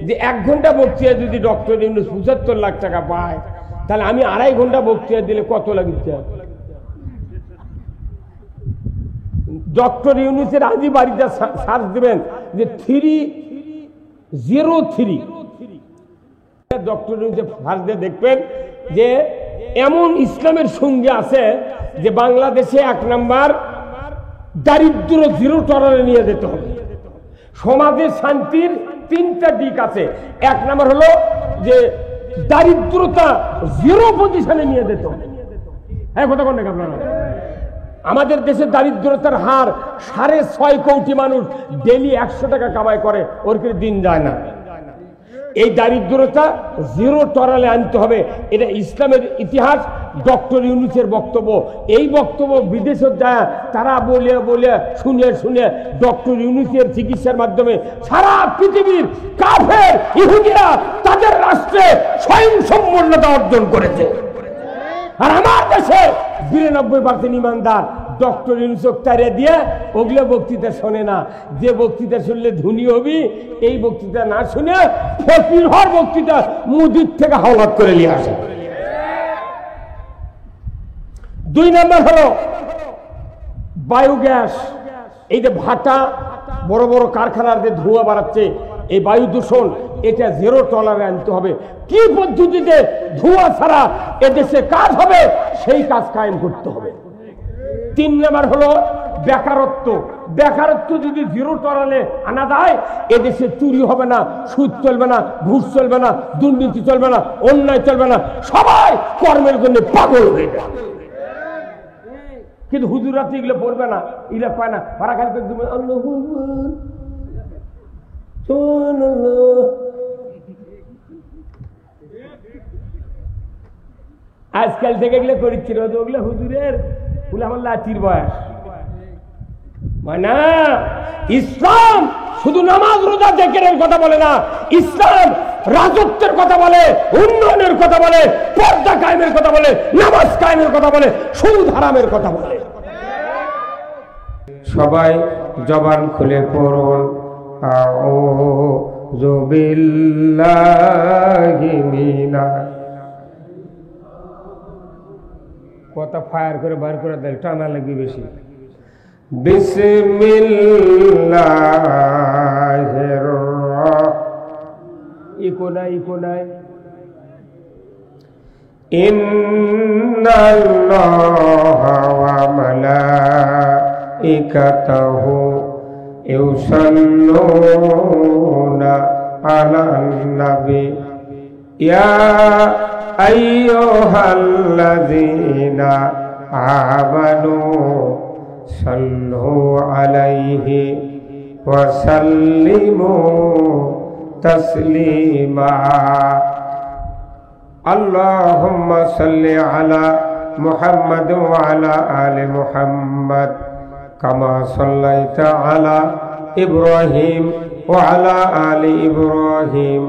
যে 1 ঘন্টা বক্তৃতা যদি ডক্টর ইউনূস 75 লাখ টাকা পায়, তাহলে আমি 2.5 ঘন্টা বক্তৃতা দিলে কত লাগিচ্ছে? ডক্টর ইউনূসের আজই বাড়িতে সার্চ দেবেন যে 303 ডক্টর ইউনূসের সার্চ দিয়ে দেখবেন যে এমন ইসলামের সঙ্গে আছে যে বাংলাদেশে 1 নাম্বার দারিদ্র 0 টলারে নিয়ে যেতে হবে। সমাজের শান্তির 3টা দিক আছে। 1 নাম্বার হলো যে দারিদ্রতা 0 পজিশনে নিয়ে যেতে হবে। হ্যাঁ, কথা বলেন আপনারা? আমাদের দেশে দারিদ্রতার হার 6.5 কোটি মানুষ ডেইলি 100 টাকা কামাই করে, ওর কি দিন যায় না? এই দারিদ্রতা 0 টলারে আনতে হবে। এটা ইসলামের ইতিহাস, ডক্টর ইউনূসের বক্তব্য। এই বক্তব্য বিদেশে যায় তারা বলে বলে শুনে শুনে ডক্টর ইউনূসের চিকিৎসার মাধ্যমে সারা পৃথিবীর কাফের ইহুদিরা তাদের রাষ্ট্রে স্বয়ংসম্পূর্ণতা অর্জন করেছে। আর আমার দেশে 92% ইমানদার ডক্টর ইউনূসকে তাড়িয়ে দিয়ে ওগুলো বক্তৃতা শোনে না। যে বক্তৃতা শুনলে ধনী হবি, এই বক্তৃতা না শুনে ফকির হওয়ার বক্তৃতা মুদির থেকে হাওলাত করে নিয়ে আসে। 2 নাম্বার হলো বায়োগ্যাস। এই যে ভাটা, বড় বড় কারখানার যে ধোঁয়া বাড়াচ্ছে, এই বায়ু দূষণ, এটা 0 টলারে আনতে হবে। কি পদ্ধতিতে ধোঁয়া ছাড়া এদেশে কাজ হবে সেই কাজ কায়েম করতে হবে। 3 নাম্বার হলো বেকারত্ব। বেকারত্ব যদি 0 টলারে আনা যায়, এদেশে চুরি হবে না, সুদ চলবে না, ঘুষ চলবে না, দুর্নীতি চলবে না, অন্যায় চলবে না, সবাই কর্মের জন্য পাগল হয়ে যায়। কিন্তু হুজুরা তো এগুলো পড়বে না, এগুলো পায় না, ভাড়া খালি করে দেবে আল্লাহু আকবার, সুবহানাল্লাহ। আজকাল থেকে এগুলো করেছিল, ওগুলো হুজুরের বলে আমার লাঠির বয়স মানে। ইসলাম শুধু নামাজ রোজা জিকিরের কথা বলে না, ইসলাম রাজত্বের কথা বলে, উন্নয়নের কথা বলে, পর্দা কায়েমের কথা বলে, নামাজ কায়েমের কথা বলে, সুদ হারামের কথা বলে। সবাই জবান খুলে পড়ুন আউযু বিল্লাহি মিনাশ। কথা ফায়ার করে বার করে দেয়, টানা লাগবে বেশি। বিসমিল্লাহির ইকোনাই ইন্নাল্লাহা ওয়া মালাইকাতাহু ইউসাল্লুনা আলান নবী ইয়া আইয়ুহাল্লাযীনা আমানু সাল্লু আলাইহি ওয়া সাল্লিমু তাসলিমা। আল্লাহুম্মা সাল্লি আলা মুহাম্মাদ ওয়া আলা আলি মুহাম্মাদ কামা সাল্লাইতা আলা ইব্রাহিম ওয়া আলা আলি ইব্রাহিম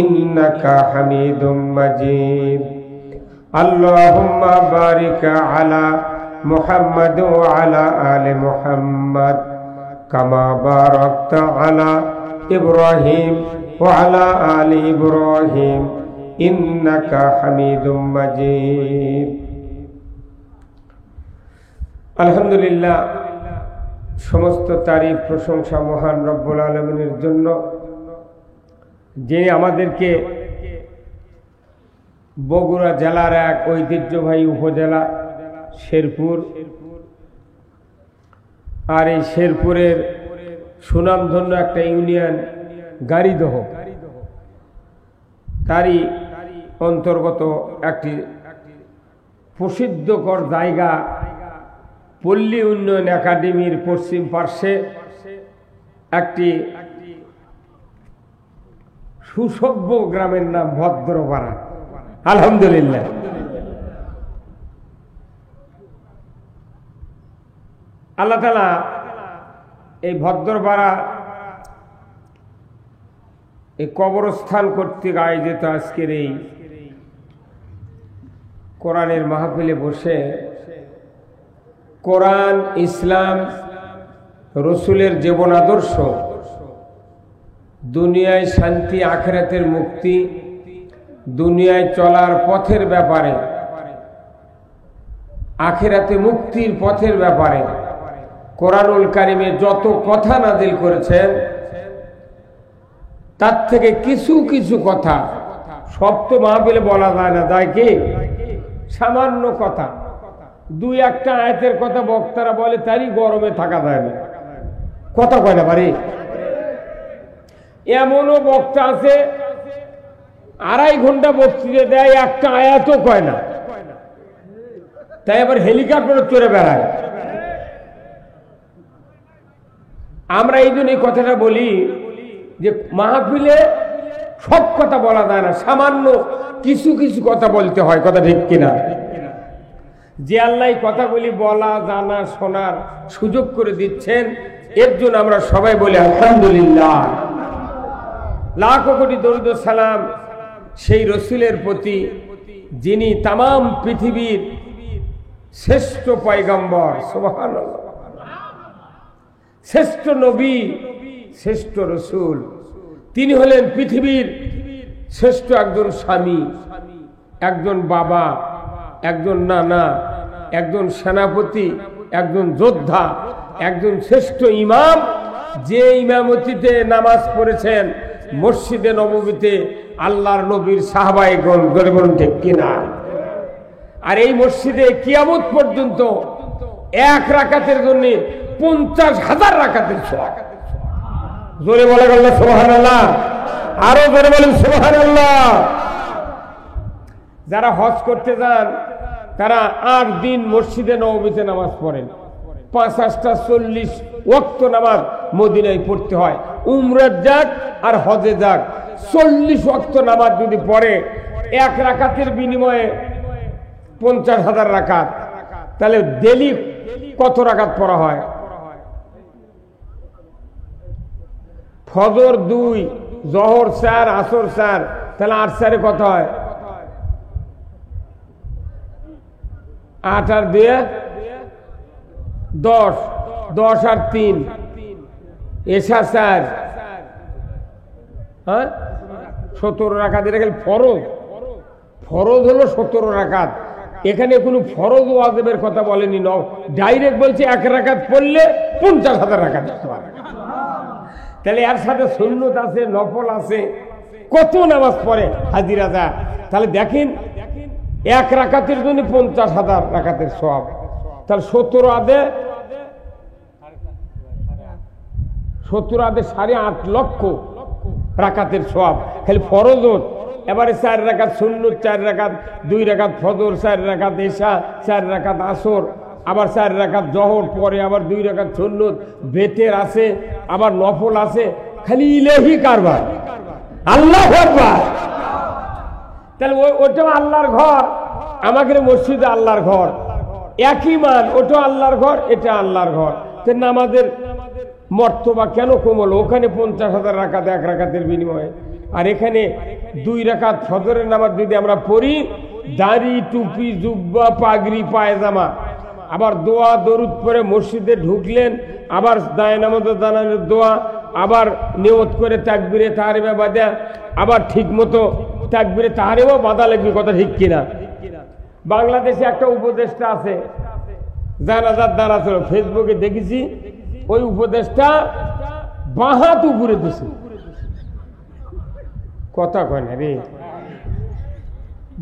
ইন্নাকা হামিদুম মাজিদ। আল্লাহুম্মা বারিক আলা মুহাম্মাদ ওয়া আলা আলি মুহাম্মাদ কামা বারাকতা আলা ইব্রাহিম ওয়া আলা আলি ইব্রাহিম ইন্নাকা হামিদুম মাজিদ। আলহামদুলিল্লাহ, সমস্ত তারিফ প্রশংসা মহান রব্বুল আলামিনের জন্য, যিনি আমাদেরকে বগুড়া জেলার এক ঐতিহ্যবাহী উপজেলা শেরপুর, আর এই শেরপুরের সুনামধন্য একটা ইউনিয়ন গাড়িদহ, তারই অন্তর্গত একটি প্রসিদ্ধকর জায়গা পল্লী উন্নয়ন একাডেমির পশ্চিম পার্শ্বে একটি সুসভ্য গ্রামের নাম ভদ্রপাড়া। আলহামদুলিল্লাহ, আল্লাহ তাআলা এই ভদ্রপাড়া এই কবরস্থান কর্তৃক আয়োজিত আজকের এই কোরআনের মাহফিলে বসে কোরআন, ইসলাম, রসুলের জীবন আদর্শ দুনিয়ায় শান্তি, আখিরাতের মুক্তি, দুনিয়ায় চলার পথের ব্যাপারে, আখিরাতে মুক্তির পথের ব্যাপারে কোরআনুল কারিমে যত কথা নাজিল করেছেন তার থেকে কিছু কিছু কথা, সব তো মাহফিলে বলা যায় না, যায় কি? সামান্য কথা, দুই একটা আয়াতের কথা বক্তারা বলে, তারই গরমে থাকা যায় না, কথা কয় না পারি। এমনও বক্তা আছে 2.5 ঘন্টা বক্তৃতা দেয়, একটা আয়াতও কয় না, তাই আবার হেলিকপ্টারে চড়ে বেড়ায়। আমরা এই জন্য এই কথাটা বলি যে মাহফিলে সব কথা বলা যায় না, সামান্য কিছু কিছু কথা বলতে হয়, কথা ঠিক কিনা? যে আল্লাহ কথাগুলি বলা, জানা, শোনার সুযোগ করে দিচ্ছেন, এর জন্য আমরা সবাই বলি আলহামদুলিল্লাহ। লাখো কোটি দরুদ ও সালাম সেই রসুলের প্রতি যিনি তামাম পৃথিবীর শ্রেষ্ঠ পয়গম্বর, সুবহানাল্লাহ, শ্রেষ্ঠ নবী, শ্রেষ্ঠ রসুল। তিনি হলেন পৃথিবীর শ্রেষ্ঠ একজন স্বামী, একজন বাবা, একজন নানা, একজন সেনাপতি, একজন যোদ্ধা, একজন শ্রেষ্ঠ ইমাম, যে ইমামতিতে নামাজ পড়েছেন মসজিদে নববীতে আল্লাহর নবীর সাহাবায়ে-গণ, বলুন ঠিক কিনা? আর এই মসজিদে কিয়ামত পর্যন্ত এক রাকাতের জন্য 50,000 রাকাতের সওয়াব। জোরে বলে গেল সুবহানাল্লাহ, আরো জোরে বলেন সুবহানাল্লাহ। যারা হজ করতে যান তারা 8 দিন মসজিদে নববীতে নামাজ পড়েন, 5-40 ওয়াক্ত নামাজ মদিনায় পড়তে হয়। উমরা যাক আর হজে যাক, 40 ওয়াক্ত নামাজ যদি পড়ে, এক রাকাতের বিনিময়ে 50,000 রাকাত, তাহলে ডেলি কত রাকাত পড়া হয়? ফজর 2, জোহর 4, আসর 4, তাহলে 8 4 কত হয়? 8 আর 2 10, 10 আর 3 এশা 4, হ্যাঁ 17 রাকাত। এটা খালি ফরজ, ফরজ হলো 17 রাকাত। এখানে কোনো ফরজ ওয়াজিবের কথা বলেনি, ডাইরেক্ট বলছে 1 রাকাত পড়লে 50,000 রাকাত। তাহলে এর সাথে সুন্নত আছে, নফল আছে, কত নামাজ পড়ে হাজির রাজা। তাহলে দেখেন 1 রাকাতের জন্য 50,000 রাকাতের সওয়াব, তাহলে 17 আদে 8.5 লক্ষ রাকাতের সওয়াব খালি ফরজত। এবারে 4 রাকাত সুন্নত, 4 রাকাত, 2 রাকাত ফজর, 4 রাকাত এশা, 4 রাকাত আসর, আবার 4 রাকাত জোহর, পরে আবার 2 রাকাত সুন্নত, বেতের আছে, আবার নফল আছে, খালি ইলাহি কারবার। আল্লাহু আকবার। তাহলে ওটা আল্লাহর ঘর, আমাদের মসজিদে আল্লাহর ঘর, একই মান, ওটা আল্লাহর ঘর, এটা আল্লাহর ঘর। নামাজের মর্তবা কেন কমল? ওখানে 50,000 রাকাত 1 রাকাতের বিনিময়ে, আর এখানে 2 রাকাত ফজরের নামাজ যদি আমরা পড়ি, দাড়ি, টুপি, জুব্বা, পাগড়ি, পায়জামা, আবার দোয়া দরুদ পরে মসজিদে ঢুকলেন, আবার দায়নামাজে দাঁড়ানোর দোয়া, আবার নিয়ত করে তাকবীরে তাহরিমা বাঁধা, আবার ঠিক মতো তাকবীরে তাহরিমা বাঁধা লাগবে, কথা ঠিক কিনা? বাংলাদেশে একটা উপদেষ্টা আছে, জানাজার দ্বারা ছিল, ফেসবুকে দেখেছি, ওই উপদেষ্টা বাঁ হাত উপরে দিছে, কথা কয় না রে,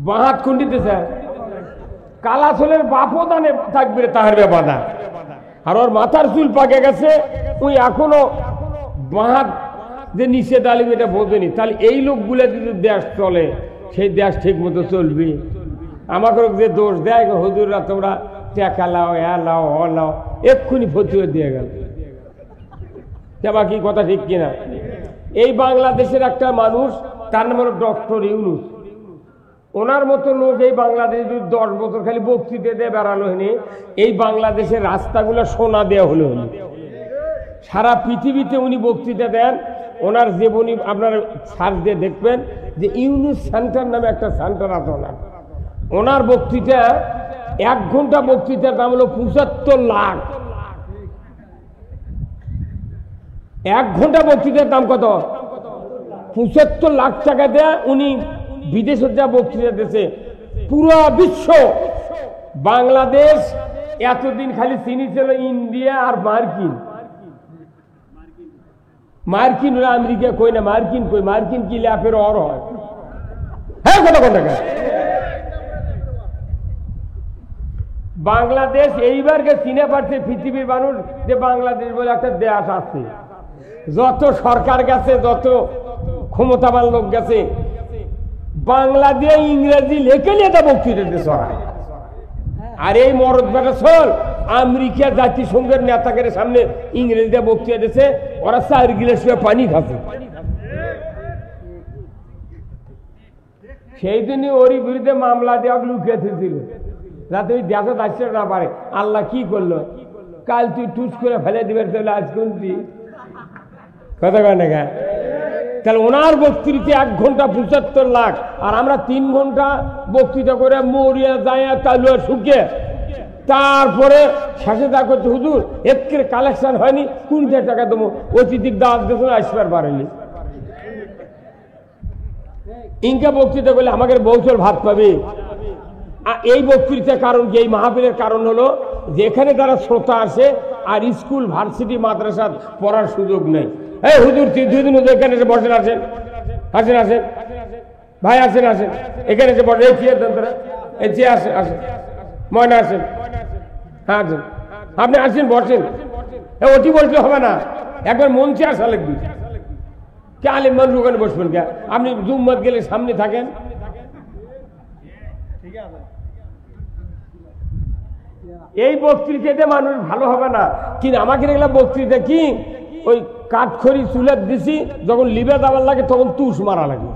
বাঁ হাত খুন্ডিতে স্যার, কালা চুলের বাপও দানে তাকবীরে তাহরিমা বাঁধা, আর ওর মাথার চুল পাকে গেছে, ওই এখনো বাঁ হাত যে নিষেধ আলিম এটা বোঝেনি। তাহলে এই লোকগুলো যদি দেশ চলে, সেই দেশ ঠিক মতো চলবে। আমাকে যে দোষ দেয়, হুজুররা তোমরা টাকা লাও, লাও, লাও, এক্ষুনি ফতুয়া দিয়ে গেল, বাকি কথা ঠিক কিনা? এই বাংলাদেশের একটা মানুষ, তার নাম হলো ডক্টর ইউনূস, ওনার মতো লোক এই বাংলাদেশে যদি 10 বছর খালি বক্তৃতা দিয়ে বেড়ালো হয়নি, এই বাংলাদেশের রাস্তাগুলো সোনা দেওয়া হলো হয়নি। সারা পৃথিবীতে উনি বক্তৃতা দেন। ওনার জীবনী আপনারা সার্চ দিয়ে দেখবেন যে ইউনূস সেন্টার নামে একটা সেন্টার আছে ওনার। ওনার বক্তৃতা 1 ঘন্টা বক্তৃতার দাম হলো 75 লাখ। 1 ঘন্টা বক্তৃতার দাম কত? 75 লাখ টাকা দেয় উনি বিদেশে যা বক্তৃতা দিয়েছে। পুরো বিশ্ব বাংলাদেশ এতদিন খালি চিনিছিল ইন্ডিয়া আর মার্কিন, মার্কিন আমেরিকা কই না, মার্কিন কই, মার্কিন কি ল্যাপের অর হয়। হ্যাঁ কথা কোন টাকা বাংলাদেশ এইবারকে চিনে পারছে পৃথিবীর মানুষ যে বাংলাদেশ বলে একটা দেশ আছে। যত সরকার গেছে, যত ক্ষমতাবান লোক গেছে, বাংলা দিয়ে ইংরেজি লেখে নিয়ে তা বক্তৃতা দিয়ে সরায়। আর এই মরদ বেটা চল আমেরিকা জাতিসংঘের নেতাদের সামনে ইংরেজিতে বক্তৃতা দিয়েছে, ওরা 4 গিলাস পানি খাচ্ছে। সেই দিনই ওরই বিরুদ্ধে মামলা দেওয়া লুকিয়ে ছিল যাতে ওই দেশে আসতে না পারে। আল্লাহ কি করলো, কাল তুই টুস করে ফেলে দিবে, তাহলে আজ কোনটি কথা কয় না। তাহলে ওনার বক্তৃতা 1 ঘন্টা 75 লাখ, আর আমরা 3 ঘন্টা বক্তৃতা করে মরিয়া যায় তালুয়া শুকে, তারপরে শেষে দা করছে হুজুর এর কালেকশন হয়নি, কোন টাকা দেবো, অতিথিক দাওয়াত দিয়েছিল আসবার পারেনি। ইনকা বক্তৃতা করলে আমাদের বৌচল ভাত পাবে। এই বক্তৃতার কারণ কি, এই মাহফিলের কারণ হলো যেখানে তারা শ্রোতা আসে আর স্কুল ভার্সিটি মাদ্রাসা পড়ার সুযোগ নেই। এই হুজুর 2 দিন এখানে এসে বসেন, আসেন আসেন আসেন ভাই, আসেন আসেন এখানে এসে বসেন, এই চেয়ার দেন তারা, এই চেয়ার আসেন আসেন, ময়না আসেন, হ্যাঁ আসেন, আপনি আসেন বসেন। ওটি বলতে হবে না, একবার মঞ্চে আসা লাগবে। কে আলিম মানুষ ওখানে বসবেন কে, আপনি জুম্মত গেলে সামনে থাকেন। এই বক্তৃতাতে মানুষ ভালো হবে না, কিন্তু আমাকে দেখলাম বক্তৃতা কি ওই কাঠখড়ি চুলের দিছি, যখন লিবে দাবার লাগে তখন তুষ মারা লাগে।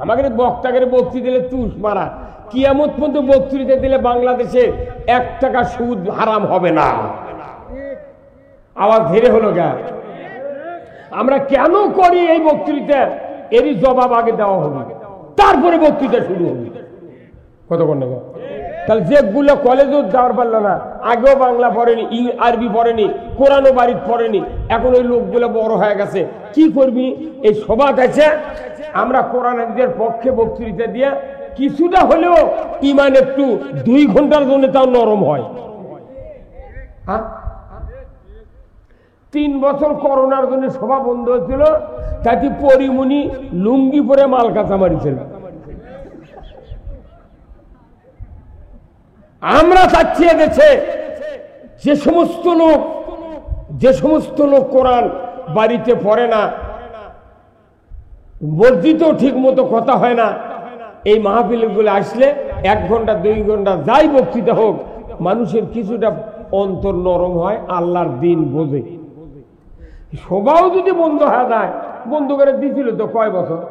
আমাকে বক্তাকে বক্তৃতা দিলে তুষ মারা, কিয়ামত পর্যন্ত বক্তৃতা দিলে বাংলাদেশে 1 টাকা সুদ হারাম হবে না। আওয়াজ ধীরে হলো গা, আমরা কেন করি এই বক্তৃতা, এরই জবাব আগে দেওয়া হবে, তারপরে বক্তৃতা শুরু হবে। কতক্ষণ না তাহলে যেগুলো কলেজও যাওয়ার পারলো না, আগেও বাংলা পড়েনি, আরবি পড়েনি, কোরআনও বাড়িতে পড়েনি, এখন ওই লোকগুলো বড় হয়ে গেছে, কি করবি? এই সভা আছে, আমরা কোরআনের পক্ষে বক্তৃতা দিয়ে কিছুটা হলেও ইমান একটু 2 ঘন্টার জন্য তাও নরম হয়। 3 বছর করোনার জন্য সভা বন্ধ হয়েছিল, তাতে পরিমণি লুঙ্গি পরে মাল কাঁচা মারিছিল। আমরা চাচ্ছি দেশে যে সমস্ত লোক কোরআন বাড়িতে পড়ে না, মসজিদেও ঠিক মতো কথা হয় না, এই মাহফিলগুলো আসলে 1 ঘন্টা 2 ঘন্টা যাই বক্তৃতা হোক, মানুষের কিছুটা অন্তর নরম হয়, আল্লাহর দিন বোঝে। সবাও যদি বন্ধ হয়ে যায়, বন্ধ করে দিয়েছিল তো কয় বছর,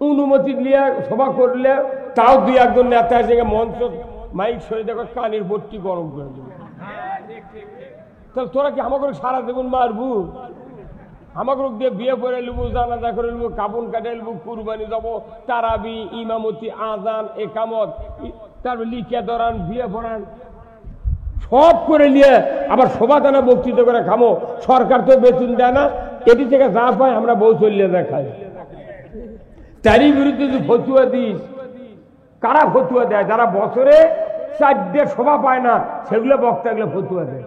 অনুমতি নিয়ে সভা করলে তাও 2-1 জন নেতা এসে মঞ্চ মাইক সরে দেখো কানের ভর্তি গরম করে দেবে। তাহলে তোরা কি আমাকে সারা দেবুন মারবু, আমাকে দিয়ে বিয়ে করে নেবো, জানাজা করে নেবো, কাপড় কাটে নেবো, কুরবানি যাবো, তারাবি, ইমামতি, আজান, একামত, তারপর লিখে ধরান, বিয়ে পড়ান, সব করে নিয়ে আবার সভাদানা বক্তৃতা করে খামো। সরকার তো বেতন দেয় না, এটি থেকে যা পায় আমরা বউ চলিয়ে দেখাই। তারই বিরুদ্ধে যদি ফতুয়া দিস, কারা ফতুয়া দেয়? যারা বছরে 4 সভা পায় না, সেগুলো বক্তাগুলো ফতুয়া দেয়।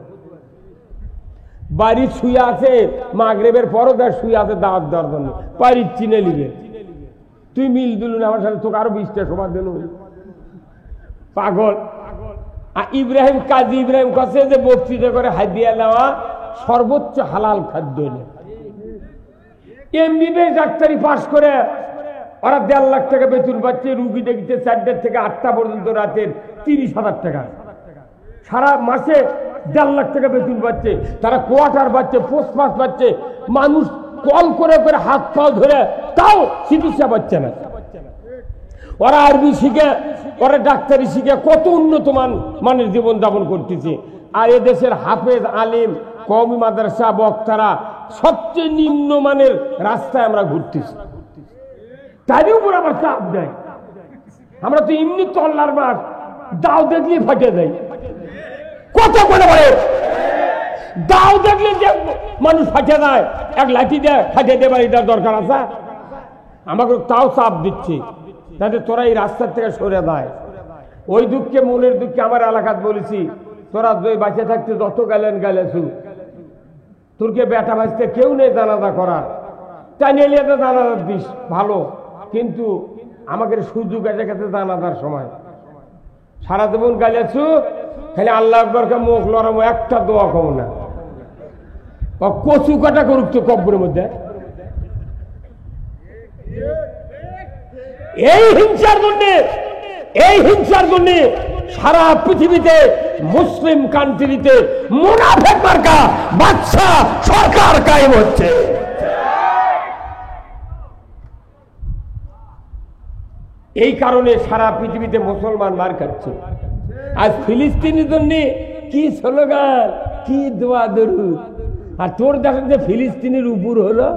বাড়ির শুয়ে আছে, মাগরিবের পরও তার শুয়ে আছে দাওয়াত দেওয়ার জন্য, বাড়ির চিনে নিবে, তুই মিল দিল না আমার সাথে, তোকে আরো 20টা সভা দিল, পাগল। আর ইব্রাহিম কাজী ইব্রাহিম কাছে যে বক্তৃতা করে হাদিয়া নেওয়া সর্বোচ্চ হালাল খাদ্য। এমবিবিএস ডাক্তারি পাশ করে ওরা 1.5 লাখ টাকা বেতন পাচ্ছে, রুগী দেখছে 4টা থেকে 8টা পর্যন্ত রাতের 30,000 টাকা, সারা মাসে 1.5 লাখ টাকা বেতন পাচ্ছে, তারা কোয়ার্টার পাচ্ছে, পোস্ট মাস পাচ্ছে, মানুষ কল করে করে হাত পাও ধরে তাও চিকিৎসা পাচ্ছে না। ওরা আরবি শিখে, ওরা ডাক্তারি শিখে কত উন্নত মানের জীবন যাপন করতেছে। আর এদেশের হাফেজ, আলিম, কওমি মাদ্রাসা, বক্তারা সবচেয়ে নিম্নমানের রাস্তায় আমরা ঘুরতেছি, তারই উপর আবার চাপ দেয়। আমরা তো এমনি তল্লার মাঠ, দাও দেখলে ফাটে দেয়, কত করে বলে দাও দেখলে যে মানুষ ফাটে যায়, এক লাঠি দেয় ফাটে দেবার এটার দরকার আছে? আমাকে তাও চাপ দিচ্ছি, তাতে তোরা এই রাস্তার থেকে সরে দেয়। ওই দুঃখে, মনের দুঃখে আমার এলাকাত বলেছি, তোরা দুই বাঁচে থাকতে যত গেলেন গেলেছু, তোরকে বেটা বাঁচতে কেউ নেই জানাজা করার, টানিয়ে তো জানাজার দিস ভালো, কিন্তু আমাকে সুযোগ এসে গেছে জানাজার সময়। সারা জীবন গাইলেছু, খালি আল্লাহ আকবরকে মুখ লড়াবো, একটা দোয়া কম না। কচু কাটা করুক তো কব্বরের মধ্যে। এই হিংসার জন্য সারা পৃথিবীতে মুসলিম কান্ট্রিতে মুনাফিক মার্কা বাদশা সরকার কায়েম হচ্ছে। এই কারণে সারা পৃথিবীতে মুসলমান মার খাচ্ছে। আজ ফিলিস্তিনের জন্য কি স্লোগান, কি দোয়া দরুদ, আর তোর দেখেন যে ফিলিস্তিনের উপর হলো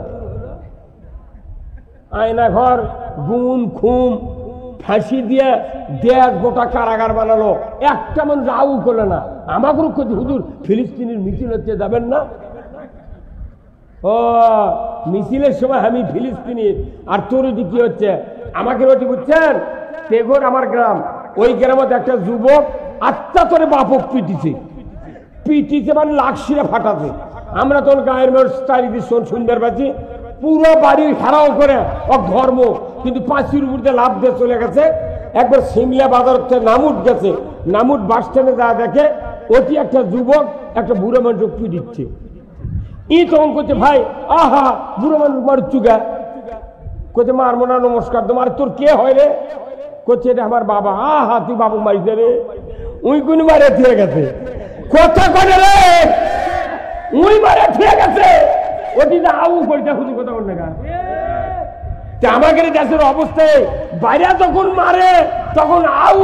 আয়না ঘর, গুম খুম, ফাঁসি দিয়ে দেশ গোটা কারাগার বানালো, একটা মানুষ আউ করলো না। আমাকে হুজুর ফিলিস্তিনের মিছিল হচ্ছে, যাবেন না? ও মিছিলের সময় আমি ফিলিস্তিনি, আর তোর কি হচ্ছে আমাকে রটি বুঝছেন? তেঘর আমার গ্রাম, ওই গ্রামে একটা যুবক আত্মা তোরে বাপক পিটিছে মানে লাকশিরে ফাটাছে। আমরা তোর গায়ের মেয়ের চারিদিক সুন্দর পাচ্ছি, পুরো বাড়ি ঘেরাও করে ও ধর্ম, কিন্তু পাঁচির উপর দিয়ে লাভ দিয়ে চলে গেছে। একবার সিমলা বাজার নামুট গেছে, নামুট বাস স্ট্যান্ডে যা দেখে ওটি একটা যুবক একটা বুড়ো মানুষ পিটিচ্ছে। ই তখন করছে, ভাই আহা বুড়ো মানুষ মারছু গা, কোথায় মারবো না, নমস্কার তোমার, তোর কে হয় রে? করছে এটা আমার বাবা। আহা তুই বাবু মারিস রে, উই কোন মারে থিয়ে গেছে, কথা করে রে, উই মারে থিয়ে গেছে, ওটি না আউ করিটা খুঁজে কথা বল না। আমাকে দেশের অবস্থায় বাইরে যখন মারে তখন আউ,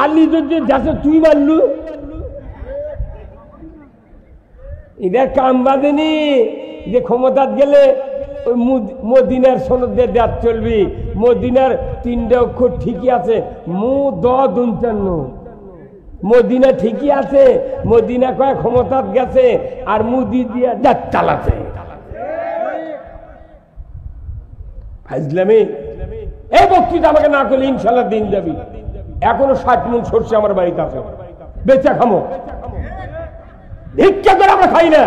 আর নিজের যে দেশে তুই মারলু, এদের কাম বাঁধেনি যে ক্ষমতাত গেলে ওই মদিনার সনদ দিয়ে দেশ চলবি। মদিনার 3টে অক্ষর ঠিকই আছে, মদিনা ঠিকই আছে, মদিনা কয় ক্ষমতাত গেছে, আর মুদি দিয়া দেশ চালাছে। ফাজলামি। এই বক্তৃতা আমাকে না করলে ইনশাল্লাহ দিন যাবি। এখনো 60 মণ সরষে আমার বাড়িতে আছে, বেচা খামো, ভিক্ষা করে আমরা খাই না।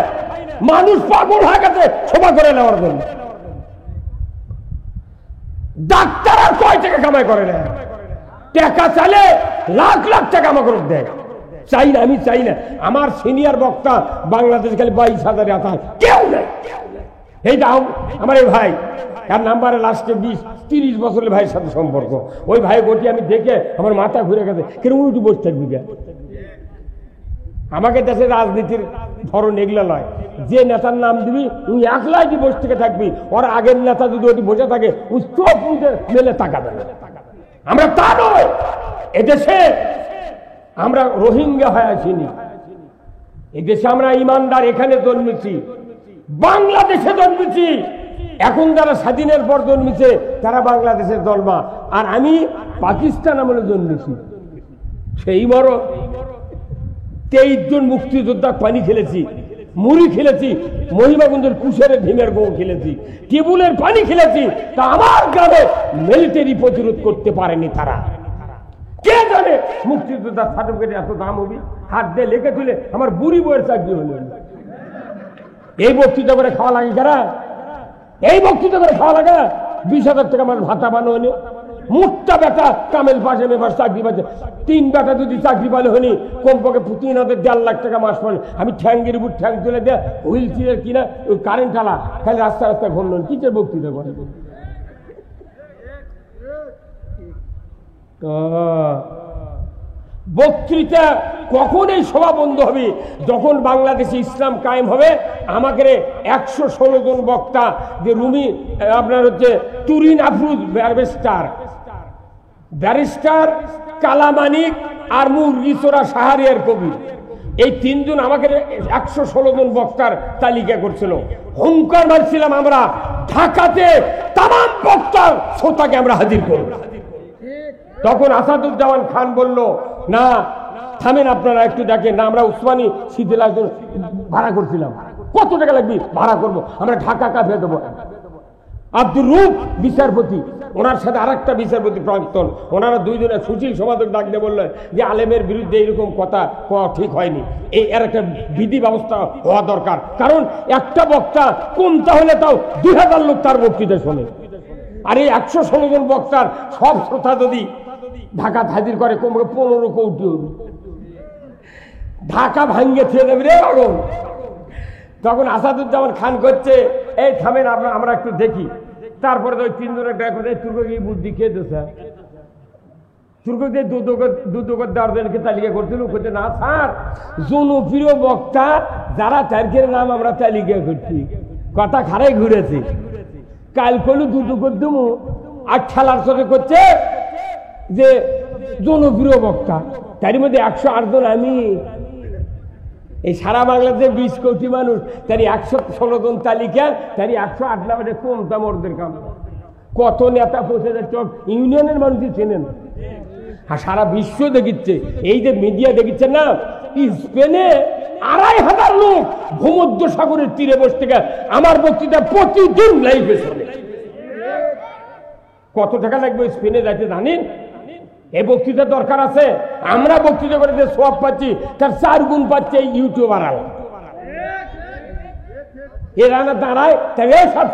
মানুষ পাগল হয়ে গেছে সভা করে নেওয়ার জন্য। ডাক্তার আর কয় টাকা কামাই করে না, টাকা চাইলে লাখ লাখ টাকা আমাকে দেয়। চাই না, আমি চাই না। আমার সিনিয়র বক্তা বাংলাদেশ খালি 22,000 আছে, কেউ নেই। এইটা আমার এই ভাই, তার নাম্বারে লাস্টে 20-30 বছরের ভাইয়ের সাথে সম্পর্ক। ওই ভাই গোটি আমি দেখে আমার মাথা ঘুরে গেছে, কেন উল্টু বসে থাকবি? আমাকে দেশের রাজনীতির ধরন এগুলো নয়, যে নেতার নাম দিবি তুই একলাই বসে থেকে থাকবি, ওর আগের নেতা যদি ওটি বসে থাকে ওই চোখ মেলে তাকাবে না। আমরা তা নয়, এদেশে আমরা রোহিঙ্গা হয়ে আসিনি, এদেশে আমরা ইমানদার, এখানে জন্মেছি, বাংলাদেশে জন্মেছি। এখন যারা স্বাধীনের পর জন্মেছে তারা বাংলাদেশের জন্মা, আর আমি পাকিস্তান আমলে জন্মেছি। সেই বড় 23 জন মুক্তিযোদ্ধা পানি খেলেছি, মুড়ি খেলেছি, মহিমাগঞ্জের কুশের ভীমের গৌ খেলেছি, টেবুলের পানি খেলেছি। তা আমার গ্রামে মিলিটারি প্রতিরোধ করতে পারেনি তারা। কে জানে মুক্তিযোদ্ধার সার্টিফিকেট এত দাম হবে? হাত দিয়ে লেখে তুলে আমার বুড়ি বইয়ের চাকরি হলো। এই বক্তৃতা করে খাওয়া লাগে কারা? এই বক্তৃতা করে খাওয়া লাগে 20,000 টাকা আমার ভাতা বানানো। মুখটা বেটা কামেল পাশে মেবার চাকরি পাচ্ছে, 3 বেটা যদি চাকরি পালে হনি কমপক্ষে 3,000-1.5 লাখ টাকা মাস পালে। আমি ঠ্যাঙ্গের উপর ঠ্যাং তুলে দেয়, হুইল চেয়ার কিনা, ওই কারেন্ট আলা খালি রাস্তা রাস্তায় ঘুরলেন। কি যে বক্তৃতা করে! বক্তৃতা কখন এই সভা বন্ধ হবে? যখন বাংলাদেশে ইসলাম কায়েম হবে। আমাকে 116 জন বক্তা, যে রুমি আপনার হচ্ছে তুরিন আফরুজ ব্যারিস্টার কালামানিক আর মুরগিচোরা শাহরিয়ার কবি, এই 3 জন আমাকে 116 জন বক্তার তালিকা করছিল। হুঙ্কার মারছিলাম আমরা ঢাকাতে তাম বক্তার শ্রোতাকে আমরা হাজির করব। তখন আসাদুজ্জামান খান বলল, না থামেন আপনারা একটু দেখেন না, আমরা উসমানী শীতলা ভাড়া করছিলাম, কত টাকা লাগবে ভাড়া করবো, আমরা ঢাকা কাঁপে দেবো। আব্দুর রূপ বিচারপতি, ওনার সাথে আরেকটা বিচারপতি প্রাক্তন, ওনারা দুইজনে সুশীল সমাজক ডাক দিয়ে বললেন যে আলেমের বিরুদ্ধে এরকম কথা কওয়া ঠিক হয়নি, এর একটা বিধি ব্যবস্থা হওয়া দরকার, কারণ একটা বক্তা কমতা হলে তাও 2000 লোক তার বক্তৃতা শোনে, আর এই 116 জন বক্তার সব শ্রোতা যদি ঢাকা হাজির করে কমবে 15 কোটি হবে, ঢাকা ভাঙ্গে ছেড়ে দেবে রে আগুন। তখন আসাদুজ্জামান খান করছে এই থামেন আমরা একটু দেখি। তারপরে তো ওই তিনজনের তুর্ক গিয়ে বুদ্ধি খেয়ে দিচ্ছে, তুর্কদের দুদকের দশজনকে তালিকা করছিল, করছে না স্যার জনপ্রিয় বক্তা যারা তারিখের নাম আমরা তালিকা করছি, কথা খারাই ঘুরেছে, কাল কলু দুদকের দেবো, আর খেলার সাথে করছে যে জনপ্রিয় বক্তা, তার মধ্যে 108 জন আমি। এই সারা বাংলাদেশে 20 কোটি মানুষ, তারই 116 জন তালিকা, তারই 108 নামে কমতা মরদের কাম। কত নেতা পৌঁছে যাচ্ছে, ইউনিয়নের মানুষই চেনেন, আর সারা বিশ্ব দেখিচ্ছে, এই যে মিডিয়া দেখিচ্ছে না, স্পেনে 2500 লোক ভূমধ্য সাগরের তীরে বসে থেকে আমার বক্তৃতা প্রতিদিন লাইভে শোনে। কত টাকা লাগবে স্পেনে যাইতে জানেন? এই বক্তৃতা দরকার আছে, আমরা বক্তৃতা করে যে সওয়াব পাচ্ছি তার 4 গুণ পাচ্ছে এই ইউটিউবার। এরা না দাঁড়ায় তবে সব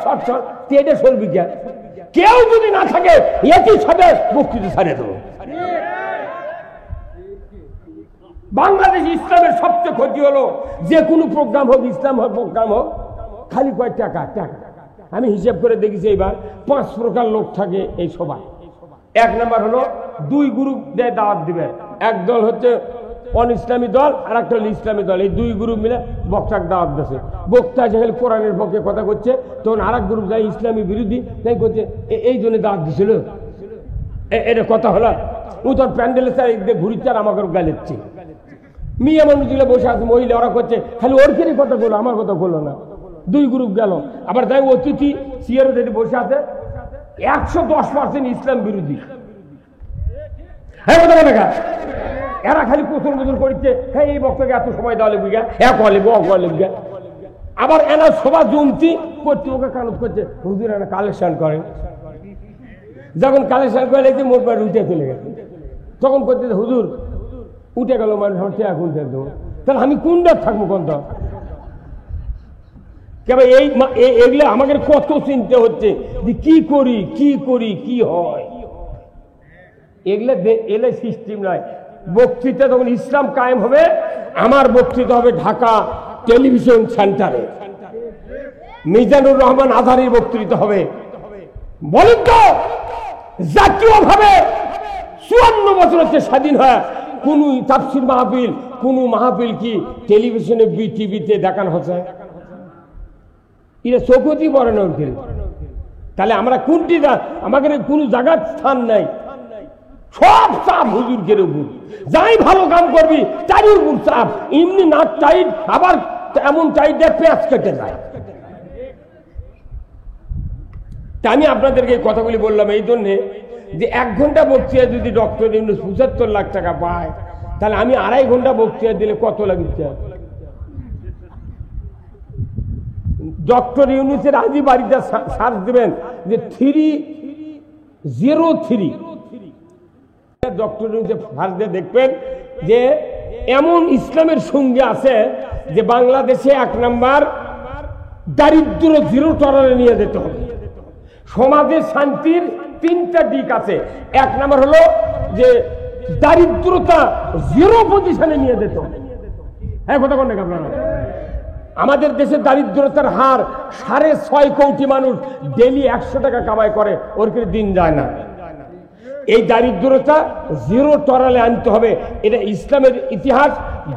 তেটে চলবি, কেউ যদি না থাকে একই সাথে বক্তৃতা ছাড়িয়ে দেবো। বাংলাদেশ ইসলামের সবচেয়ে ক্ষতি হলো যে কোনো প্রোগ্রাম হোক, ইসলাম হোক প্রোগ্রাম হোক, খালি কয় টাকা টাকা। আমি হিসাব করে দেখেছি এবার 5 প্রকার লোক থাকে এই সভায়। 1 নম্বর হলো 2 গ্রুপ দিয়ে দাওয়াত দিবেন, এক দল হচ্ছে অন ইসলামী দল, আর একটা হলো ইসলামী দল, এই 2 গ্রুপ মিলে বক্তাকে দাওয়াত দিচ্ছে। বক্তা যেখানে কোরআনের পক্ষে কথা করছে, তখন আর এক গ্রুপ যায় ইসলামী বিরোধী, তাই করছে এই জন্য দাওয়াত দিছিল, এটা কথা হলো। ও তোর প্যান্ডেলের স্যার একদিকে ঘুরিচ্ছে আর আমাকে গালেচ্ছে। মেয়ে মানুষগুলো বসে আছে, মহিলা, ওরা করছে খালি ওর কেন কথা বলো, আমার কথা বলো না। 2 গ্রুপ গেল। আবার তাই অতিথি সিয়ারও যদি বসে আছে 110% ইসলাম বিরোধী। হ্যাঁ কথা বলে গা, এরা খালি প্রচুর মতন করছে, হ্যাঁ এই বক্তাকে এত সময় দেওয়া লিখবি গা, এক লিখবো অক লিখবে। আবার এরা সভা জমতি কর্তৃপক্ষ কানত করছে, হুজুর এরা কালেকশন করেন। যখন কালেকশন করে লেগেছে মোট বার উঠে চলে গেছে, তখন করছে হুজুর উঠে গেল মানুষ, আমার চেয়ে এখন দেবো, তাহলে আমি কোনটা থাকবো কোনটা? এগুলো আমাকে কত চিন্তা হচ্ছে যে কি করি কি করি কি হয়, এগুলো এলে সিস্টেম নয়। বক্তৃতা যখন ইসলাম কায়েম হবে, আমার বক্তৃতা হবে ঢাকা টেলিভিশন সেন্টারে, মিজানুর রহমান আজহারীর বক্তৃতা হবে। বলেন তো জাতীয় ভাবে 54 বছর হচ্ছে স্বাধীন হয়, কোন তাফসীর মাহফিল, কোন মাহফিল কি টেলিভিশনে বিটিভিতে দেখানো হচ্ছে? এটা চোখতি পড়ে না। তাহলে আমরা কোনটি, আমাদের কোন জায়গার স্থান নাই, সব চাপ হুজুরদের উপর। যাই ভালো কাম করবি তারই উপর চাপ, এমনি নাক টাইট, আবার এমন টাইট দেয় পেঁয়াজ কেটে যায়। তা আমি আপনাদেরকে এই কথাগুলি বললাম এই জন্যে যে 1 ঘন্টা বক্তৃতা যদি ডক্টর ইউনূস 75 লাখ টাকা পায়, তাহলে আমি 2.5 ঘন্টা বক্তৃতা দিলে কত লাগছে? ডক্টর ইউনূসের আজই বাড়িতে সার্চ দেবেন যে 303। ডক্টর ইউনূসের ফার্স্টে দেখবেন যে এমন ইসলামের সঙ্গে আছে যে বাংলাদেশে 1 নাম্বার দারিদ্র 0 টলারে নিয়ে যেতে হবে। সমাজের শান্তির 3টা দিক আছে। 1 নাম্বার হলো যে দারিদ্রতা 0 পজিশনে নিয়ে যেতে হবে। হ্যাঁ কথা বলেন আপনারা, আমাদের দেশে দারিদ্রতার হার 6.5 কোটি মানুষ ডেলি 100 টাকা কামাই করে, ওর করে দিন যায় না। এই দারিদ্রতা 0 টলারে আনতে হবে, এটা ইসলামের ইতিহাস।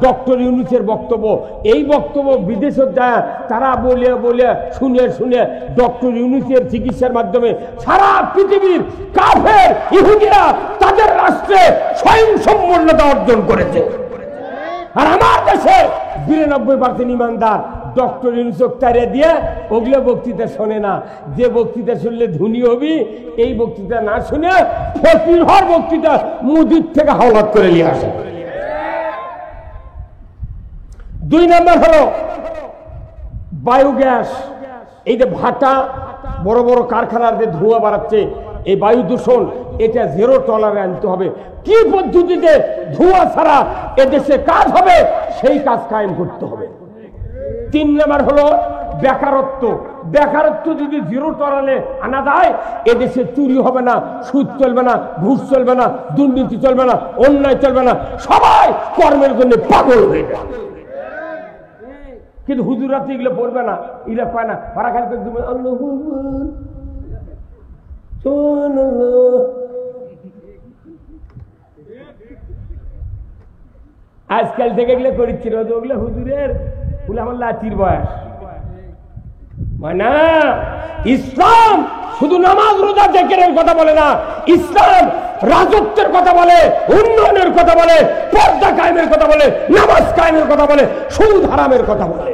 ডক্টর ইউনূসের বক্তব্য, এই বক্তব্য বিদেশে যায় তারা বলে বলে শুনে শুনে ডক্টর ইউনূসের চিকিৎসার মাধ্যমে সারা পৃথিবীর কাফের ইহুদিরা তাদের রাষ্ট্রে স্বয়ংসম্পূর্ণতা অর্জন করেছে। আর আমার দেশে 92% ইমানদার ডক্টর ইউনূসকে তাড়িয়ে দিয়ে ওগুলো বক্তৃতা শোনে না। যে বক্তৃতা শুনলে ধনী হবি, এই বক্তৃতা না শুনে ফকির হওয়ার বক্তৃতা মুদির থেকে হাওলাত করে নিয়ে আসে। 2 নাম্বার হলো বায়োগ্যাস। এই যে ভাটা, বড় বড় কারখানার যে ধোঁয়া বাড়াচ্ছে, এই বায়ু দূষণ, এটা 0 টলারেন্স আনতে হবে। কি পদ্ধতিতে ধোঁয়া ছাড়া এদেশে কাজ হবে, সেই কাজ কায়েম করতে হবে। 3 নাম্বার হলো বেকারত্ব। বেকারত্ব যদি 0 টলারে আনা যায়, এদেশে চুরি হবে না, সুদ চলবে না, ঘুষ চলবে না, দুর্নীতি চলবে না, অন্যায় চলবে না, সবাই কর্মের জন্য পাগল হয়ে যাবে। কিন্তু হুজুরাতে এগুলো পড়বে না, এগুলো পায় না, ওরা খালি আজকাল থেকে এগুলো করিচ্ছিল, ওগুলো হুজুরের বলে আমার লাঠির বয়স মানে। ইসলাম শুধু নামাজ রোজা জিকিরের কথা বলে না, ইসলাম রাজত্বের কথা বলে, উন্নয়নের কথা বলে, পর্দা কায়েমের কথা বলে, নামাজ কায়েমের কথা বলে, সুদ হারামের কথা বলে।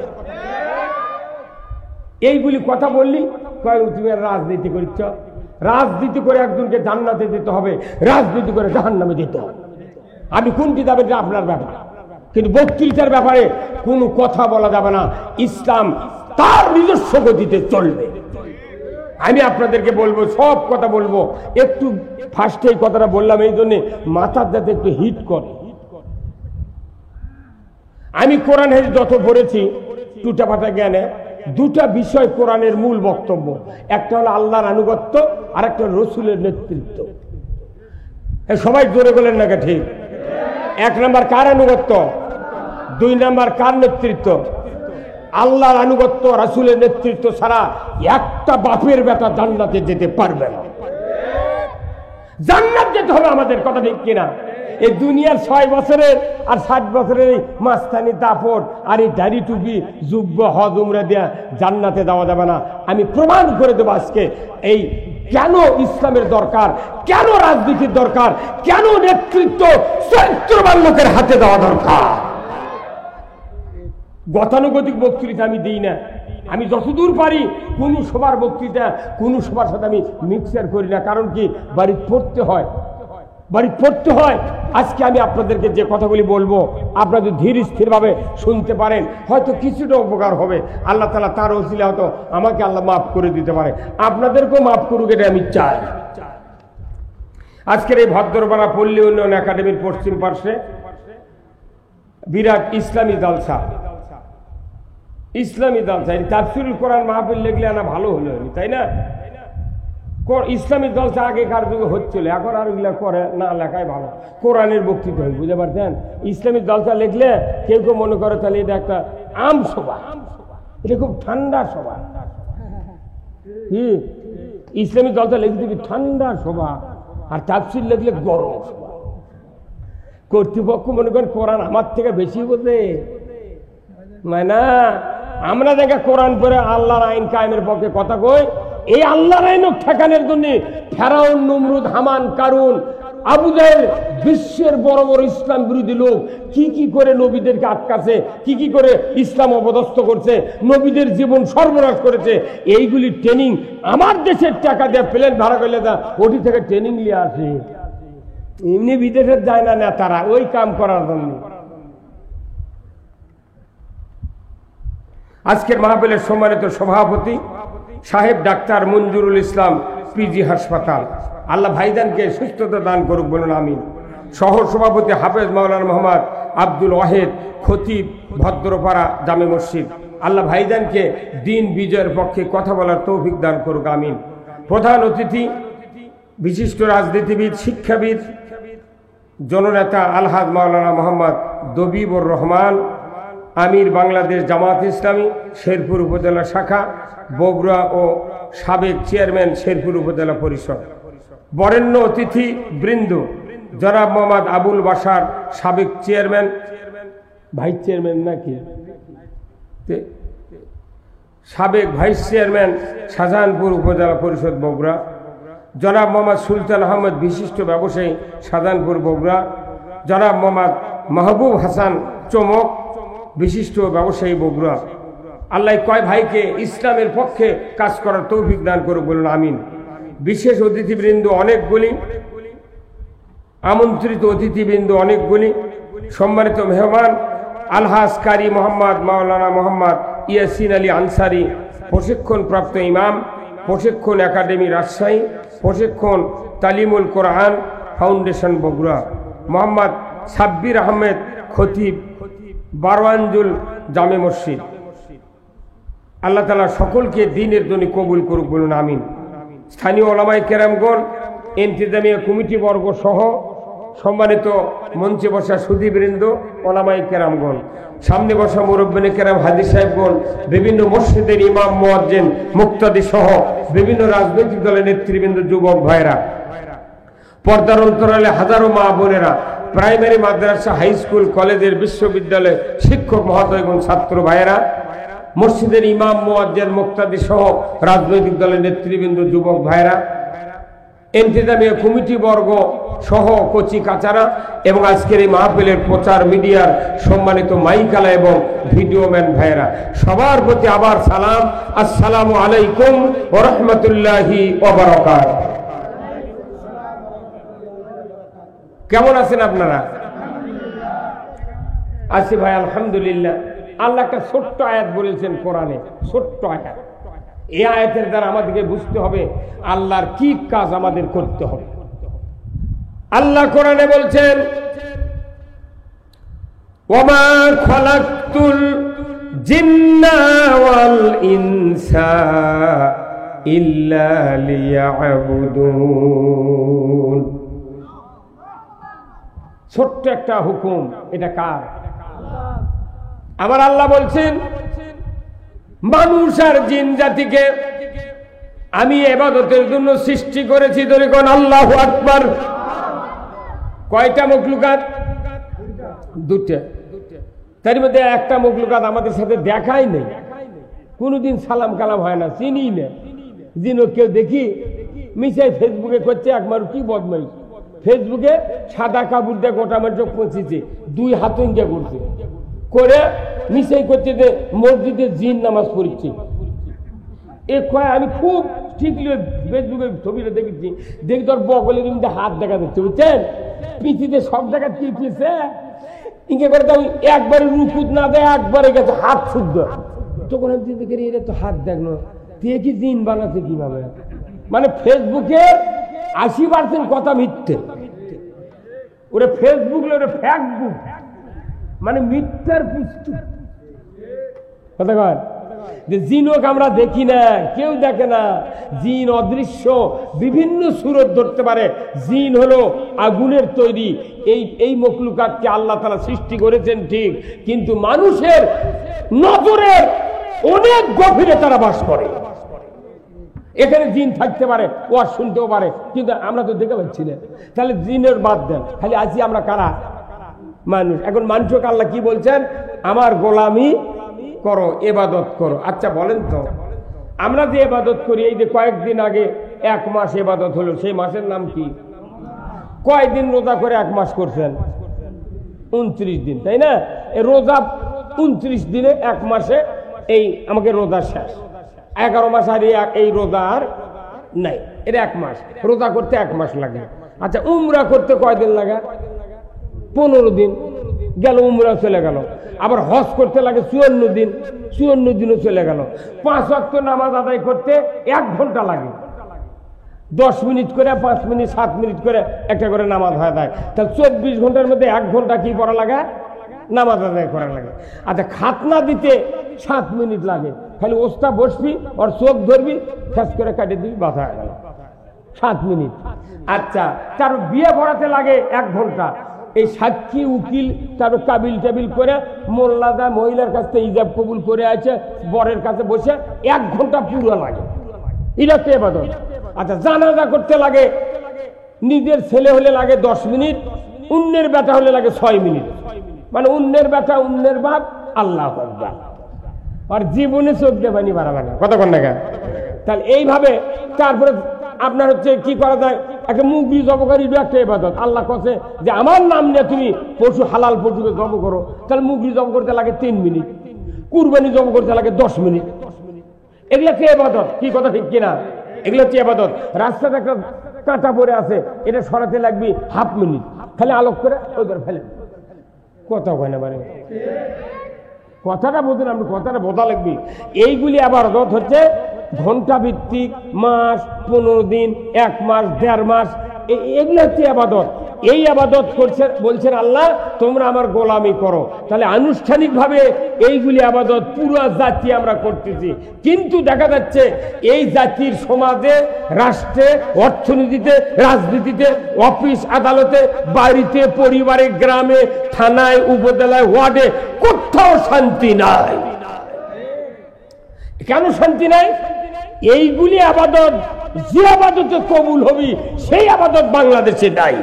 এইগুলি কথা বললি কয় তুমি রাজনীতি করছ। রাজনীতি করে একজনকে জান্নাতে দিতে হবে, রাজনীতি করে জাহান্নামে দিতে হবে। আমি কোনটি যাবে আপনার ব্যাপার, কিন্তু বক্তৃতার ব্যাপারে কোনো কথা বলা যাবে না। ইসলাম তার নিজস্ব গতিতে চলবে। আমি আপনাদেরকে বলবো, সব কথা বলবো, একটু ফার্স্টে এই কথাটা বললাম এই জন্য মাথার যাতে একটু হিট করে। আমি কোরআন হাদিস যত পড়েছি টুটা ফাটা জ্ঞানে, 2টা বিষয় কোরআনের মূল বক্তব্য। একটা হলো আল্লাহর আনুগত্য, আর একটা রসুলের নেতৃত্ব। সবাই জোরে বলেন না ঠিক? 1 নাম্বার কার আনুগত্য, 2 নাম্বার কার নেতৃত্ব? আল্লাহর আনুগত্য, রাসূলের নেতৃত্ব ছাড়া একটা বাপের বেটা জান্নাতে যেতে পারবে না। জান্নাত যেতে হবে আমাদের, কথা ঠিক কিনা? এই দুনিয়ার 6 বছরের আর 60 বছরের এই মাস্তানি দাপট আর এই দাড়ি টুপি যুব্য হজ উমরা দেয়া জান্নাতে যাওয়া যাবে না। আমি প্রমাণ করে দেবো আজকে এই কেন ইসলামের দরকার, কেন রাজনীতির দরকার, কেন নেতৃত্ব চরিত্রবান লোকের হাতে দেওয়া দরকার। গতানুগতিক বক্তৃতা আমি দিই না। আমি যতদূর পারি কোন সবার বক্তৃতা কোন সবার সাথে আমি মিক্সার করি না। কারণ কি, বাড়ি পড়তে হয়, বাড়ি পড়তে হয়। আজকে আমি আপনাদেরকে যে কথাগুলি বলবো, আপনারা যদি ধীর স্থির ভাবে শুনতে পারেন, হয়তো কিছুটা উপকার হবে। আল্লাহ তাআলা তার ওসিলা হয়তো আমাকে আল্লাহ মাফ করে দিতে পারে, আপনাদেরকেও মাফ করুক, এটা আমি চাই। আজকের এই ভদ্রপাড়া পল্লী উন্নয়ন একাডেমির পশ্চিম পার্শ্বে বিরাট ইসলামী জালসা, ইসলামী জালসা। তাফসীরুল কোরআন মাহফিল লিখলে না ভালো হলো, তাই না? ইসলামী জালসা আগেকার যুগে হচ্ছিল, এখন আর ওইগুলা করে না, লেখাই ভালো। কোরআনের বক্তৃতা হয়, বুঝতে পারছেন? ইসলামী জালসা লিখলে কেউ কেউ মনে করে তাহলে এটা একটা আম সভা, এটা খুব ঠান্ডা সভা। কি ইসলামী জালসা লিখতে কি ঠান্ডা সভা, আর তাফসীর লিখলে গরম সভা। কর্তৃপক্ষ মনে করেন কোরআন আমার থেকে বেশি বোঝে, না? আমরা দেখা কোরআন পড়ে আল্লাহর আইন কায়েমের পক্ষে কথা কই। এই আল্লাহর আইন ঠেকানোর জন্য ফেরাউন, নমরুদ, হামান, কারুন, আবু জাহেল, বিশ্বের বড় বড় ইসলাম বিরোধী লোক কি কি করে নবীদেরকে আটকাছে, কি কি করে ইসলাম অপদস্থ করছে, নবীদের জীবন সর্বনাশ করেছে। এইগুলি ট্রেনিং আমার দেশের টাকা দিয়ে প্লেন ভাড়া করলে তা ওটি থেকে ট্রেনিং নিয়ে আসে। এমনি বিদেশের যায় না নেতারা ওই কাম করার জন্য। আজকের মাহফিলের সম্মানিত সভাপতি সাহেব ডাক্তার মঞ্জুরুল ইসলাম, পিজি হাসপাতাল, আল্লাহ ভাইজানকে সুস্থতা দান করুক, বলুন আমিন। সহ সভাপতি হাফেজ মাওলানা মোহাম্মদ আব্দুল ওয়াহেদ, খতিব, ভদ্রপাড়া জামে মসজিদ, আল্লাহ ভাইজানকে দিন বিজয়ের পক্ষে কথা বলার তৌফিক দান করুক, আমিন। প্রধান অতিথি বিশিষ্ট রাজনীতিবিদ, শিক্ষাবিদ, জননেতা আলহাজ মাওলানা মোহাম্মদ দবিবুর রহমান, আমির বাংলাদেশ জামাত ইসলামী শেরপুর উপজেলা শাখা, বগুড়া ও সাবেক চেয়ারম্যান শেরপুর উপজেলা পরিষদ। বরেণ্য অতিথি বৃন্দ জনাব মোহাম্মদ আবুল বাশার, সাবেক চেয়ারম্যান, ভাইস চেয়ারম্যান নাকি, সাবেক ভাইস চেয়ারম্যান শাহজাহানপুর উপজেলা পরিষদ বগুড়া। জনাব মোহাম্মদ সুলতান আহমদ, বিশিষ্ট ব্যবসায়ী, শাহজাহানপুর বগুড়া। জনাব মোহাম্মদ মাহবুব হাসান চমক, বিশিষ্ট ব্যবসায়ী, বগুড়া। আল্লাহ কয় ভাইকে ইসলামের পক্ষে কাজ করার তৌফিক দান করুক, বলুন আমিন। বিশেষ অতিথিবৃন্দ অনেকগুলি, আমন্ত্রিত অতিথিবৃন্দ অনেকগুলি, সম্মানিত মেহমান, আলহাজ কারি মোহাম্মদ মাওলানা মোহাম্মদ ইয়াসিন আলী আনসারি, প্রশিক্ষণপ্রাপ্ত ইমাম, প্রশিক্ষণ একাডেমি রাজশাহী, প্রশিক্ষণ তালিমুল কোরআন ফাউন্ডেশন বগুড়া। মোহাম্মদ সাব্বির আহমেদ খতিব, বারওয়ানজুল জামে মসজিদ। আল্লাহ তাআলা সকলকে দ্বীনের জন্য কবুল করুক, বলুন আমিন। স্থানীয় ওলামায়ে কেরামগণ, ইন্তেজামিয়া কমিটি বর্গ সহ সম্মানিত মঞ্চে বসা সুধীবৃন্দ, ওলামায়ে কেরামগণ, সামনে বসা মুরব্বিনে কেরাম, হাজী সাহেবগণ, বিভিন্ন মসজিদের ইমাম মুয়াজ্জিন মুক্তাদি সহ বিভিন্ন রাজনৈতিক দলের নেতৃবৃন্দ, যুবক ভাইরা, পর্দার অন্তরালে হাজারো মা বোনেরা, প্রাইমারি, মাদ্রাসা, হাই স্কুল, কলেজের, বিশ্ববিদ্যালয়ের শিক্ষক মহোদয়গণ, ছাত্র ভাইয়েরা, মসজিদের ইমাম মুয়াজ্জিন মুক্তাদি সহ রাজনৈতিক দলের নেতৃবৃন্দ, যুবক ভাইরা, ইন্তেজামিয়া কমিটি বর্গ সহ কচি কাচারা এবং আজকের এই মাহফিলের প্রচার মিডিয়ার সম্মানিত মাইকালা এবং ভিডিওম্যান ভাইয়েরা, সবার প্রতি আবার সালাম, আসসালামু আলাইকুম ওয়া রাহমাতুল্লাহি ওয়া বারাকাতুহু। কেমন আছেন আপনারা? আছি ভাই, আলহামদুলিল্লাহ। আল্লাহ একটা ছোট্ট আয়াত বলেছেন কোরআনে, ছোট্ট আয়াত। এই আয়াতের দ্বারা আমাদেরকে বুঝতে হবে আল্লাহর কি কাজ আমাদের করতে হবে। আল্লাহ কোরআনে বলছেন, ওয়ামা খালাকতুল জিন্না ওয়াল ইনসা ইল্লা লিয়াবুদুন। ছোট্ট একটা হুকুম, এটা কার? আমার আল্লাহ বলছেন, মানুষ আর জিন জাতিকে আমি ইবাদতের জন্য সৃষ্টি করেছি। ধরে কোন আল্লাহু আকবার। কয়টা মখলুকাত? দুটা। তার মধ্যে একটা মখলুকাত আমাদের সাথে দেখাই নেই, কোনোদিন সালাম কালাম হয় না, চিনি না। জিন কেউ দেখি মিশাই ফেসবুকে করছে, একবার কি বদমাইশ, ফেসবুকে সাদা কাপড় দিয়ে গোটা আমার চোখ পৌঁছেছে, দুই হাত ইঙ্গা করছে, করে মিশাই করছে যে মসজিদে জিন নামাজ পড়ছে। এ কয় আমি খুব ঠিকলি ফেসবুকে ছবিটা দেখেছি, দেখি তোর বগলের মধ্যে হাত দেখা যাচ্ছে, বুঝছেন? পিছিতে সব জায়গায় কি পিছে ইঙ্গে করে তো একবারে রুকুত না দেয়, একবারে গেছে হাত শুদ্ধ। তখন আমি চিন্তা করি, এটা তো হাত দেখলো, তুই কি জিন বানাচ্ছে কিভাবে? মানে ফেসবুকে 80% কথা মিথ্যে। ওরে ফেসবুক ওরে ফ্যাকবুক, মানে মিথ্যার পুস্তক। কথা কয় যে জিনক আমরা দেখি না, কেউ দেখে না। জিন অদৃশ্য, বিভিন্ন সুরত ধরতে পারে। জিন হলো আগুনের তৈরি। এই মখলুকাতকে আল্লাহ তাআলা সৃষ্টি করেছেন ঠিক, কিন্তু মানুষের নজরের অনেক গভীরে তারা বাস করে। এখানে জিন থাকতে পারে, ওয়াজ শুনতেও পারে, কিন্তু আমরা তো দেখে পাচ্ছি না। তাহলে জিনের বাদ দেন, খালি আছি আমরা কারা? মানুষ। এখন মানুষকে আল্লাহ কি বলছেন? আমার গোলামি করো, ইবাদত করো। আচ্ছা বলেন তো, আমরা যে ইবাদত করি, এই যে কয়েকদিন আগে 1 মাস ইবাদত হলো, সেই মাসের নাম কি? কয়দিন রোজা করে 1 মাস করছেন? 29 দিন, তাই না? এই রোজা 29 দিনে 1 মাসে এই আমাকে রোজা শেষ। 11 মাস আর এই রোজা আর নাই, এটা 1 মাস। রোজা করতে 1 মাস লাগে। আচ্ছা উমরা করতে কয়দিন লাগে? 15 দিন গেল, উমরা চলে গেল। আবার হজ করতে লাগে 54 দিন, 54 দিনও চলে গেল। 5 ওয়াক্ত নামাজ আদায় করতে 1 ঘন্টা লাগে। 10 মিনিট করে, 5 মিনিট, 7 মিনিট করে একটা করে নামাজ হয় দেয়। তাহলে 24 ঘন্টার মধ্যে 1 ঘন্টা কি করা লাগে? নামাজ আদায় করা লাগে। আচ্ছা খাতনা দিতে 7 মিনিট লাগে, খালি ওস্তা বসবি আর চোখ ধরবি, ফেস করে কাটিয়ে দিবি, বাধা হয়ে গেল 7 মিনিট। আচ্ছা তার বিয়ে পড়াতে লাগে 1 ঘন্টা। এই সাক্ষী উকিল তারপর কাবিল টাবিল করে মোল্লাদা মহিলার কাছ থেকে ইজাব কবুল করে আছে, বরের কাছে বসে 1 ঘন্টা পুরো লাগে। এটা তো ইবাদত। আচ্ছা জানাজা করতে লাগে, নিজের ছেলে হলে লাগে 10 মিনিট, অন্যের বেটা হলে লাগে 6 মিনিট। মানে অন্যের বেটা, অন্যের বাপ, আল্লাহু আকবার। আর জীবনে চোখ দিয়ে পানি বাড়াবে না, কতক্ষণ না? তাহলে এইভাবে তারপরে আপনার হচ্ছে কি করা যায়? একটা মুগরি জব করি, একটা ইবাদত। আল্লাহ কাছে যে আমার নাম নিয়ে তুমি পশু, হালাল পশুকে জব করো, তাহলে মুগরি জব করতে লাগে 3 মিনিট, কুরবানি জব করতে লাগে 10 মিনিট। এগুলো হচ্ছে ইবাদত। কি কথা ঠিক কিনা? এগুলো হচ্ছে ইবাদত। রাস্তাতে একটা কাঁটা পড়ে আছে, এটা সরাতে লাগবে 1/2 মিনিট, খালি আলোক করে ওই করে ফেলে। কথা হয় না মানে কথাটা বোঝেন, আপনি কথাটা বোঝা লাগবে। এইগুলি আবাদত হচ্ছে ঘন্টা ভিত্তিক, মাস, 15 দিন, 1 মাস, 1.5 মাস, এগুলো হচ্ছে আবাদত। এই আবাদত করছেন, বলছেন আল্লাহ তোমরা আমার গোলামি করো। তাহলে আনুষ্ঠানিকভাবে এইগুলি আবাদত পুরো জাতি আমরা করতেছি, কিন্তু দেখা যাচ্ছে এই জাতির সমাজে, রাষ্ট্রে, অর্থনীতিতে, রাজনীতিতে, অফিস আদালতে, বাড়িতে, পরিবারে, গ্রামে, থানায়, উপজেলায়, ওয়ার্ডে কোথাও শান্তি নাই। কেন শান্তি নাই? এইগুলি আবাদত, যে আবাদতে কবুল হবি সেই আবাদত বাংলাদেশে নাই।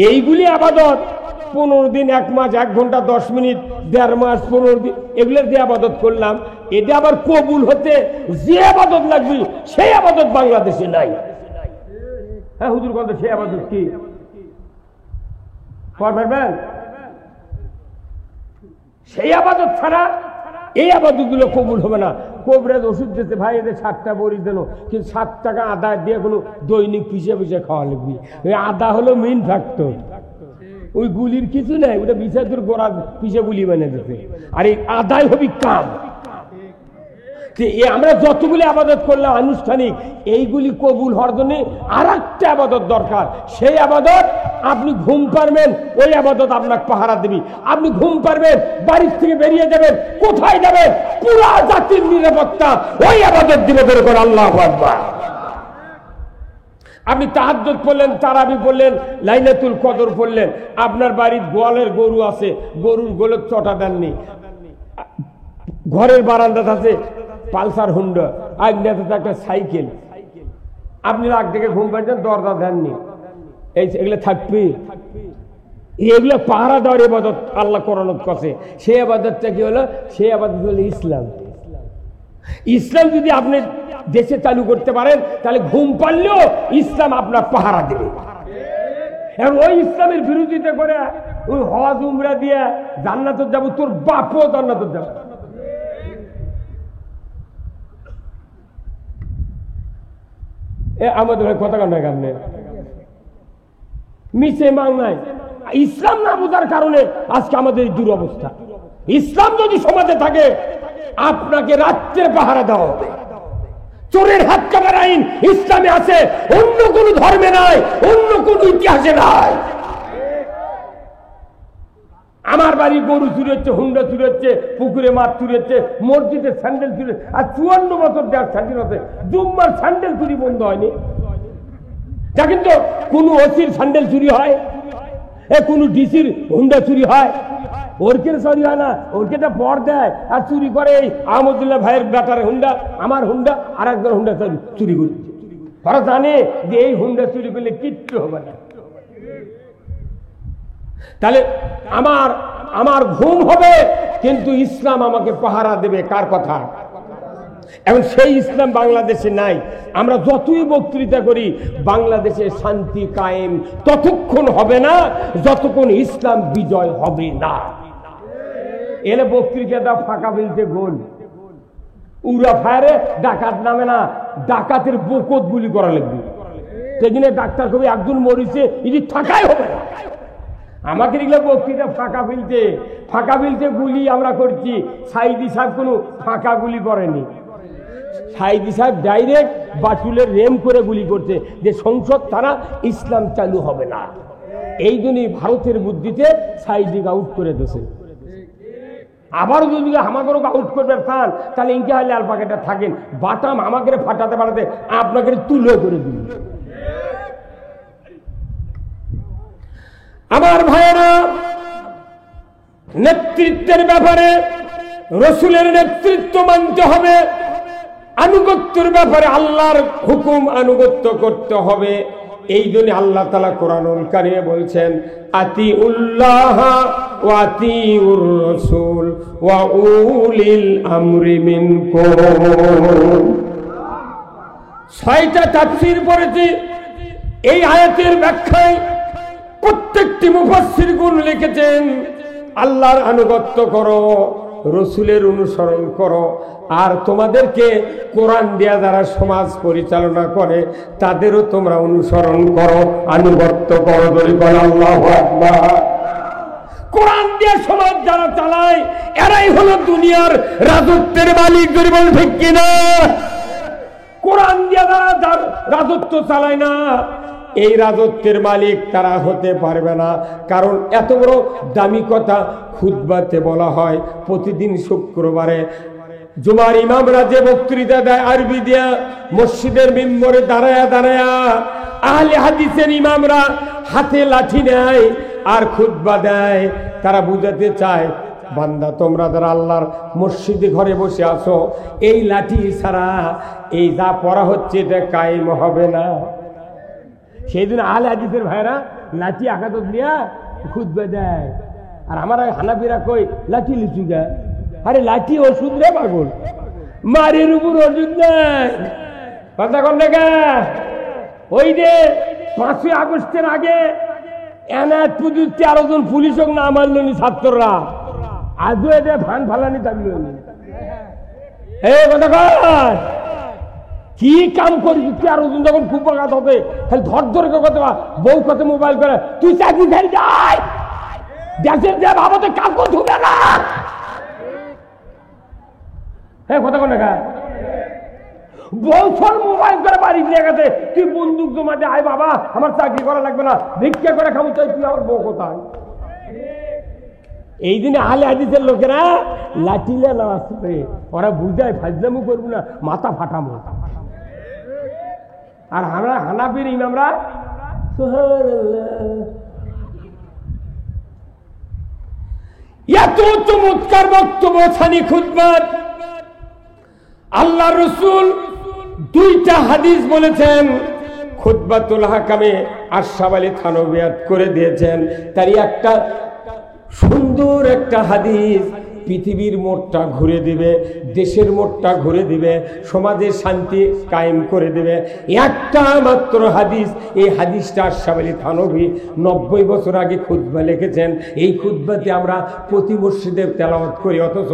এইগুলি আবাদত 15 দিন, 1 মাস, 1 ঘন্টা, 10 মিনিট, 1.5 মাস, 15 দিন, এগুলোর যে আবাদত করলাম, এটা আবার কবুল হতে যে আবাদত লাগবে সেই আবাদত বাংলাদেশে নাই। হ্যাঁ হুজুর কথা, সেই আবাদত কি পারবেন? সেই আবাদত ছাড়া এই আবাদতগুলো কবুল হবে না। কবরেজ ওষুধ দিতে ভাই, এদের 7টা বড়ি দিল, কিন্তু 7 টাকা আদা দিয়ে কোনো দৈনিক পিছিয়ে পিছিয়ে খাওয়া লাগবে। ওই আদা হলো মেইন ফ্যাক্টর, ওই গুলির কিছু নেই, ওটা বিচার তোর গোড়া পিছিয়ে গুলি বানিয়ে দিতে, আর এই আদায় হবি কাম। আমরা যতগুলি আবাদত করলাম আনুষ্ঠানিক, এইগুলি কবুল হওয়ার জন্য আর একটা আবাদত দরকার। সেই আবাদত, আপনি ঘুম পারবেন, ওই আবাদত আপনাকে পাহারা দিবি। আপনি ঘুম পারবেন, বাড়ির থেকে বেরিয়ে যাবেন, কোথায় যাবেন, পুরা জাতির নিরাপত্তা ওই আবাদত দিবে বের করে। আল্লাহু আকবার। আপনি তাহাজ্জুদ পড়লেন, তারাবি পড়লেন, লাইলাতুল কদর পড়লেন, আপনার বাড়ির গোয়ালের গরু আছে, গরুর গোলত চটা দেননি, ঘরের বারান্দা আছে পালসার হুন্ডা, আগ্নেতে একটা সাইকেল, আপনি রাগ থেকে ঘুম পাচ্ছেন, দরজা দেননি, এগুলো থাকবে। এগুলো পাহারা দেওয়ার ইবাদত আল্লাহ কোরআনত করছে। সেই আবাদতটা কি হলো? সেই আবাদত হলো ইসলাম। ইসলাম যদি আপনি দেশে চালু করতে পারেন, তাহলে ঘুম পারলেও ইসলাম আপনার পাহারা দেবে। এবং ওই ইসলামের বিরোধিতা করে ওই হজ উমরা দিয়ে জান্নাতে যাবো, তোর বাপও জান্নাতে যাবে। আমাদের কথা কান্না কান্নে মিশে মাং নাই। ইসলাম না বোঝার কারণে আজকে আমাদের এই দুরবস্থা। ইসলাম যদি সমাজে থাকে, আপনাকে রাত্রে পাহারা দেওয়া হবে। চোরের হাত কাটার আইন ইসলামে আছে, অন্য কোন ধর্মে নাই, অন্য কোন ইতিহাসে নাই। আমার বাড়ি গরু চুরি হচ্ছে, হুন্ডা চুরি হচ্ছে, পুকুরে মাছ চুরি হচ্ছে, মসজিদের স্যান্ডেল চুরি, আর 54 বছর দেওয়ার স্বাধীনতা জুম্মার স্যান্ডেল চুরি বন্ধ হয়নি। যা কিন্তু কোন ওসির স্যান্ডেল চুরি হয়, কোন ডিসির হুন্ডা চুরি হয়, ওর কে চুরি হয় না, ওর কে পর দেয় আর চুরি করে। এই আহমদুল্লাহ ভাইয়ের বেটার হুন্ডা, আমার হুন্ডা, আর একজন হুন্ডা চুরি করছে। তারা জানে যে এই হুন্ডা চুরি করলে কিচ্ছু হবে না। তাহলে আমার ঘুম হবে, কিন্তু ইসলাম আমাকে পাহারা দেবে। কার কথা? এখন সেই ইসলাম বাংলাদেশে নাই। আমরা যতই বক্তৃতা করি, বাংলাদেশে শান্তি কায়েম ততক্ষণ হবে না যতক্ষণ ইসলাম বিজয় হবে না। এলে বক্তৃতা ফাঁকা ফেলতে গোল, উড়া ফায়ারে ডাকাত নামে না, ডাকাতের বকত গুলি করা লাগবে। সেদিনে ডাক্তার কবি একজন মরিছে, এটি থাকাই হবে না। আমাকে এগুলো বক্তৃতা ফাঁকা ফেলতে গুলি আমরা করছি। সাইদি সাহেব কোনো ফাঁকা গুলি করেনি। সাইদি সাহেব ডাইরেক্ট বাটুলের রেম করে গুলি করছে যে সংসদ তারা ইসলাম চালু হবে না। এই জন্যই ভারতের বুদ্ধিতে সাইদিকে আউট করে দিয়েছে। আবার যদি আমাকে আউট করবে চান, তাহলে ইনকে হলে আল পাকেটা থাকেন, বাটাম আমাকে ফাটাতে পাঠাতে আপনাকে তুলে করে দিন। আমার ভাইয়েরা, নেতৃত্বের ব্যাপারে রসুলের নেতৃত্ব মানতে হবে, আনুগত্যের ব্যাপারে আল্লাহর হুকুম আনুগত্য করতে হবে। এই জন্য আল্লাহ তাআলা কোরআনুল কারীমে বলছেন, আতিউল্লাহ ওয়া আতিউর রাসূল ওয়া উলিল আমরি মিনকুম। 6টা তাফসীর পড়েছি। এই আয়াতের ব্যাখ্যায় প্রত্যেকটি মুফাসসিরগণ লিখেছেন, আল্লাহর আনুগত্য করো, রসুলের অনুসরণ করো, আর তোমাদেরকে কোরআন দিয়া যারা সমাজ পরিচালনা করে তাদেরও তোমরা অনুসরণ করো, আনুগত্য করো। আল্লাহু আকবার। কোরআন দিয়ে সমাজ যারা চালায় এরাই হলো দুনিয়ার রাজত্বের মালিক। যদি বল ঠিক কিনা? কোরআন দিয়ে যারা রাজত্ব চালায় না, এই রাজত্বের মালিক তারা হতে পারবে না। কারণ এত বড় দামি কথা খুতবাতে বলা হয়। প্রতিদিন শুক্রবারে জুমার ইমামরা যে বক্তৃতা দেয় আরবি দিয়া, মসজিদের মিম্বরে দাঁড়ায়া দাঁড়ায়া আহলে হাদিসের ইমামরা হাতে লাঠি নেয় আর খুতবা দেয়। তারা বুঝাতে চায়, বান্দা তোমরা যারা আল্লাহর মসজিদে ঘরে বসে আছো, এই লাঠি ছাড়া এই যা পড়া হচ্ছে এটা কায়েম হবে না। সেই দিন আহলে হাদিসের ভাইরা লাঠি আঘাত দিয়া খুতবা দেয়, আর আমার হানাফিরা কই লাঠি লিচু গা। আরে লাঠি ওষুধ রে পাগল, মারের উপর ওষুধ নাই। কথা কন না? ওই যে 5ই আগস্টের আগে এনায়ত পুজোর 13 জন পুলিশ হোক না মারল নি ছাত্ররা, আজও এটা ভান ফালানি থাকলো। কথা কর, কি কাম করি 13 জন যখন খুব আঘাত হবে, খালি ধর ধরে কথা বউ কত মোবাইল করে, তুই চাকরি ফেল যাই দেশের যে ভাবতে কাম করতে হবে না। কথা কন না? বছর মোবাইল করে বাড়ি নিয়ে গেছে, তুই বন্দুক জমাতে আয় বাবা আমার চাকরি করা লাগবে না, ভিক্ষা করে খাবো, চাই তুই আমার বউ কোথায়? এই দিনে আহলে হাদিসের লোকেরা লাঠিলে না আসবে, ওরা বুঝায় ফাজলামু করবো না, মাথা ফাটামো। আর আমরা হানাফির ইমামরা এত চমৎকার বক্তব্য ছানি খুতবার। আল্লাহ রসুল 2টা হাদিস বলেছেন, খুতবাতুল হাকামে আশরাফ আলী থানভী করে দিয়েছেন। তারই একটা সুন্দর একটা হাদিস পৃথিবীর মোড়টা ঘুরে দিবে, দেশের মোড়টা ঘুরে দিবে, সমাজের শান্তি কায়েম করে দিবে। একটা মাত্র হাদিস, এই হাদিসটা আশরাফ আলী থানভী 90 বছর আগে খুতবা লিখেছেন। এই খুতবাতে আমরা প্রতি মসজিদে তেলাওয়াত করি, অথচ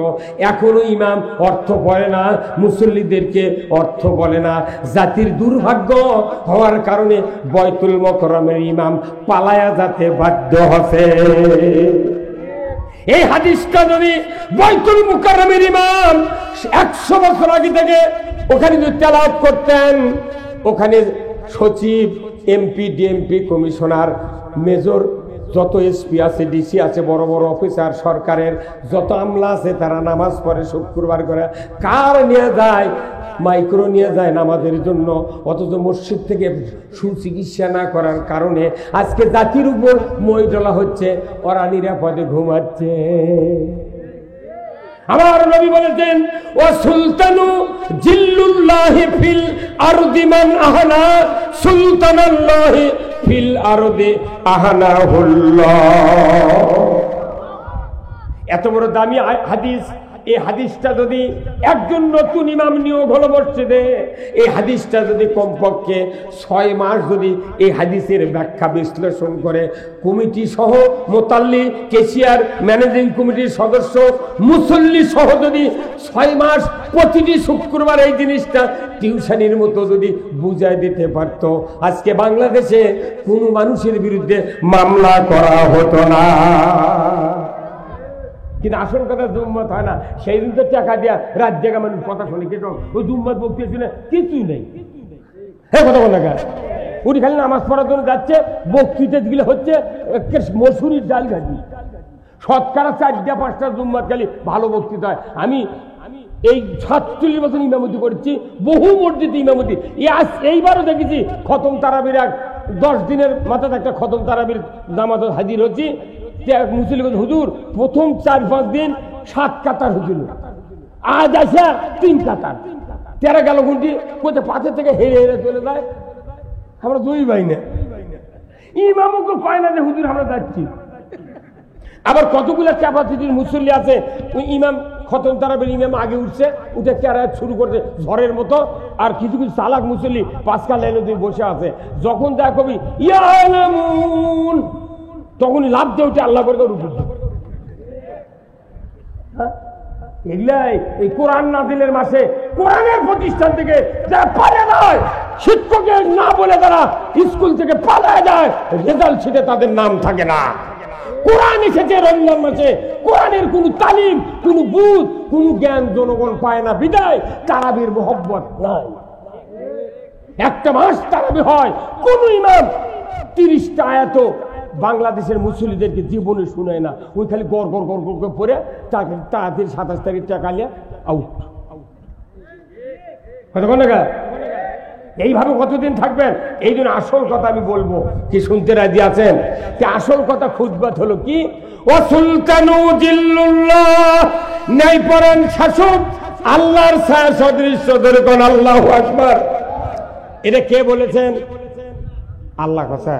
এখনো ইমাম অর্থ বলে না, মুসল্লিদেরকে অর্থ বলে না। জাতির দুর্ভাগ্য হওয়ার কারণে বয়তুল মুকাররমের ইমাম পালায়া যেতে বাধ্য হচ্ছে। এই হাদিসটা যদি বয়তুল মুকাররমের ইমাম 100 বছর আগে থেকে ওখানে যদি তেলাওয়াত করতেন, ওখানে সচিব, এমপি, ডিএমপি, কমিশনার, মেজর, যত এসপি আছে, ডিসি আছে, বড় বড় অফিসার, সরকারের যত আমলা আছে, তারা নামাজ পড়ে শুক্রবার করে। কার নিয়ে যায়? মাইক্রো নিয়ে যায় নামাজের জন্য। অথচ মসজিদ থেকে সুচিকিৎসা না করার কারণে আজকে জাতির উপর মই ডলা হচ্ছে, ওরা নিরাপদে ঘুমাচ্ছে। আমার নবী বলেছেন, ও সুলতানু জিল্লুল্লাহি ফিল আরদি মান আহনা সুলতানাল্লাহি ফিল আরদি আহনাহুল্লাহ। এত বড় দামি হাদিস। এই হাদিসটা যদি একজন নতুন ইমাম নিয়োগ হলো মসজিদে, এই হাদিসটা যদি কমপক্ষে 6 মাস যদি এই হাদিসের ব্যাখ্যা বিশ্লেষণ করে, কমিটি সহ, মোতাল্লি, কেশিয়ার, ম্যানেজিং কমিটির সদস্য, মুসল্লি সহ যদি 6 মাস প্রতিটি শুক্রবার এই জিনিসটা টিউশনির মতো যদি বুঝাই দিতে পারত, আজকে বাংলাদেশে কোনো মানুষের বিরুদ্ধে মামলা করা হতো না। কিন্তু আসল কথা জুম্মত হয় না। সেই দিন তো টাকা দিয়া রাত জায়গা মানুষ কথা শুনে, কিন্তু ওই জুম্মত বক্তৃতা শুনে কিছুই নেই। হ্যাঁ, কথা বল না। উনি খালি নামাজ পড়ার জন্য যাচ্ছে, বক্তৃতা গুলো হচ্ছে মসুরির ডাল গাজি। শতকরা 4-5টা জুম্মত খালি ভালো বক্তৃতা হয়। আমি এই 47 বছর ইমামতি করেছি, বহু মসজিদে ইমামতি। এইবারও দেখেছি খতম তারাবির 10 দিনের মাথায় একটা খতম তারাবির নামাজ হাজির হচ্ছি। মুসলিম হুজুর প্রথম 4-5 দিন 7 কাতার হয়েছিল, আজ আসা 3 কাতার। 13 গেল ঘন্টি কোথায় পাথর থেকে হেরে হেরে চলে যায়। আমরা 2 ভাই না, ইমামকে কয় না যে হুজুর আমরা যাচ্ছি। আবার কতগুলো ক্যাপাসিটির মুসল্লি আছে, ওই ইমাম খতম তারাবির ইমাম আগে উঠছে, উঠে কেরাত শুরু করছে ঝড়ের মতো। আর কিছু কিছু চালাক মুসল্লি 5 লাইনে দিয়ে বসে আছে। যখন যা কবি ইয়ালামুন, তখনই লাভ দিয়ে উঠে আল্লাহ করে উঠে। এগুলাই এই কোরআন নাযিলের মাসে কোরআনের প্রতিষ্ঠান থেকে যারা পারে নয়, শিক্ষকের না বলে তারা স্কুল থেকে পালায় যায়, রেজাল্ট ছিটে তাদের নাম থাকে না। কোরআন এসেছে রমজান মাসে, কোরআনের কোনো তালিম, কোনো বুঝ, কোনো জ্ঞান জনগণ পায় না, বিদায় তারাবির মোহব্বত নাই। একটা মাস তারাবি হয়, কোন ইমাম 30টা আয়াত বাংলাদেশের মুসল্লিদেরকে জীবনে শুনায় না। ওই খালি গড় গড় গড় গড় পরে তাড়াতাড়ি 27 তারিখ টাকা লিয়া আউট। এইভাবে কতদিন থাকবেন? এই জন্য আসল কথা আমি বলবো, কি শুনতে রাজি আছেন? কি আসল কথা খুতবাত হলো কি, ও সুলতানু জিল্লুল্লাহ, ন্যায়পরায়ণ শাসক আল্লাহর ছায়া সদৃশ্য, ধরে কোন আল্লাহু আকবার। এটা কে বলেছেন? আল্লাহ কথা।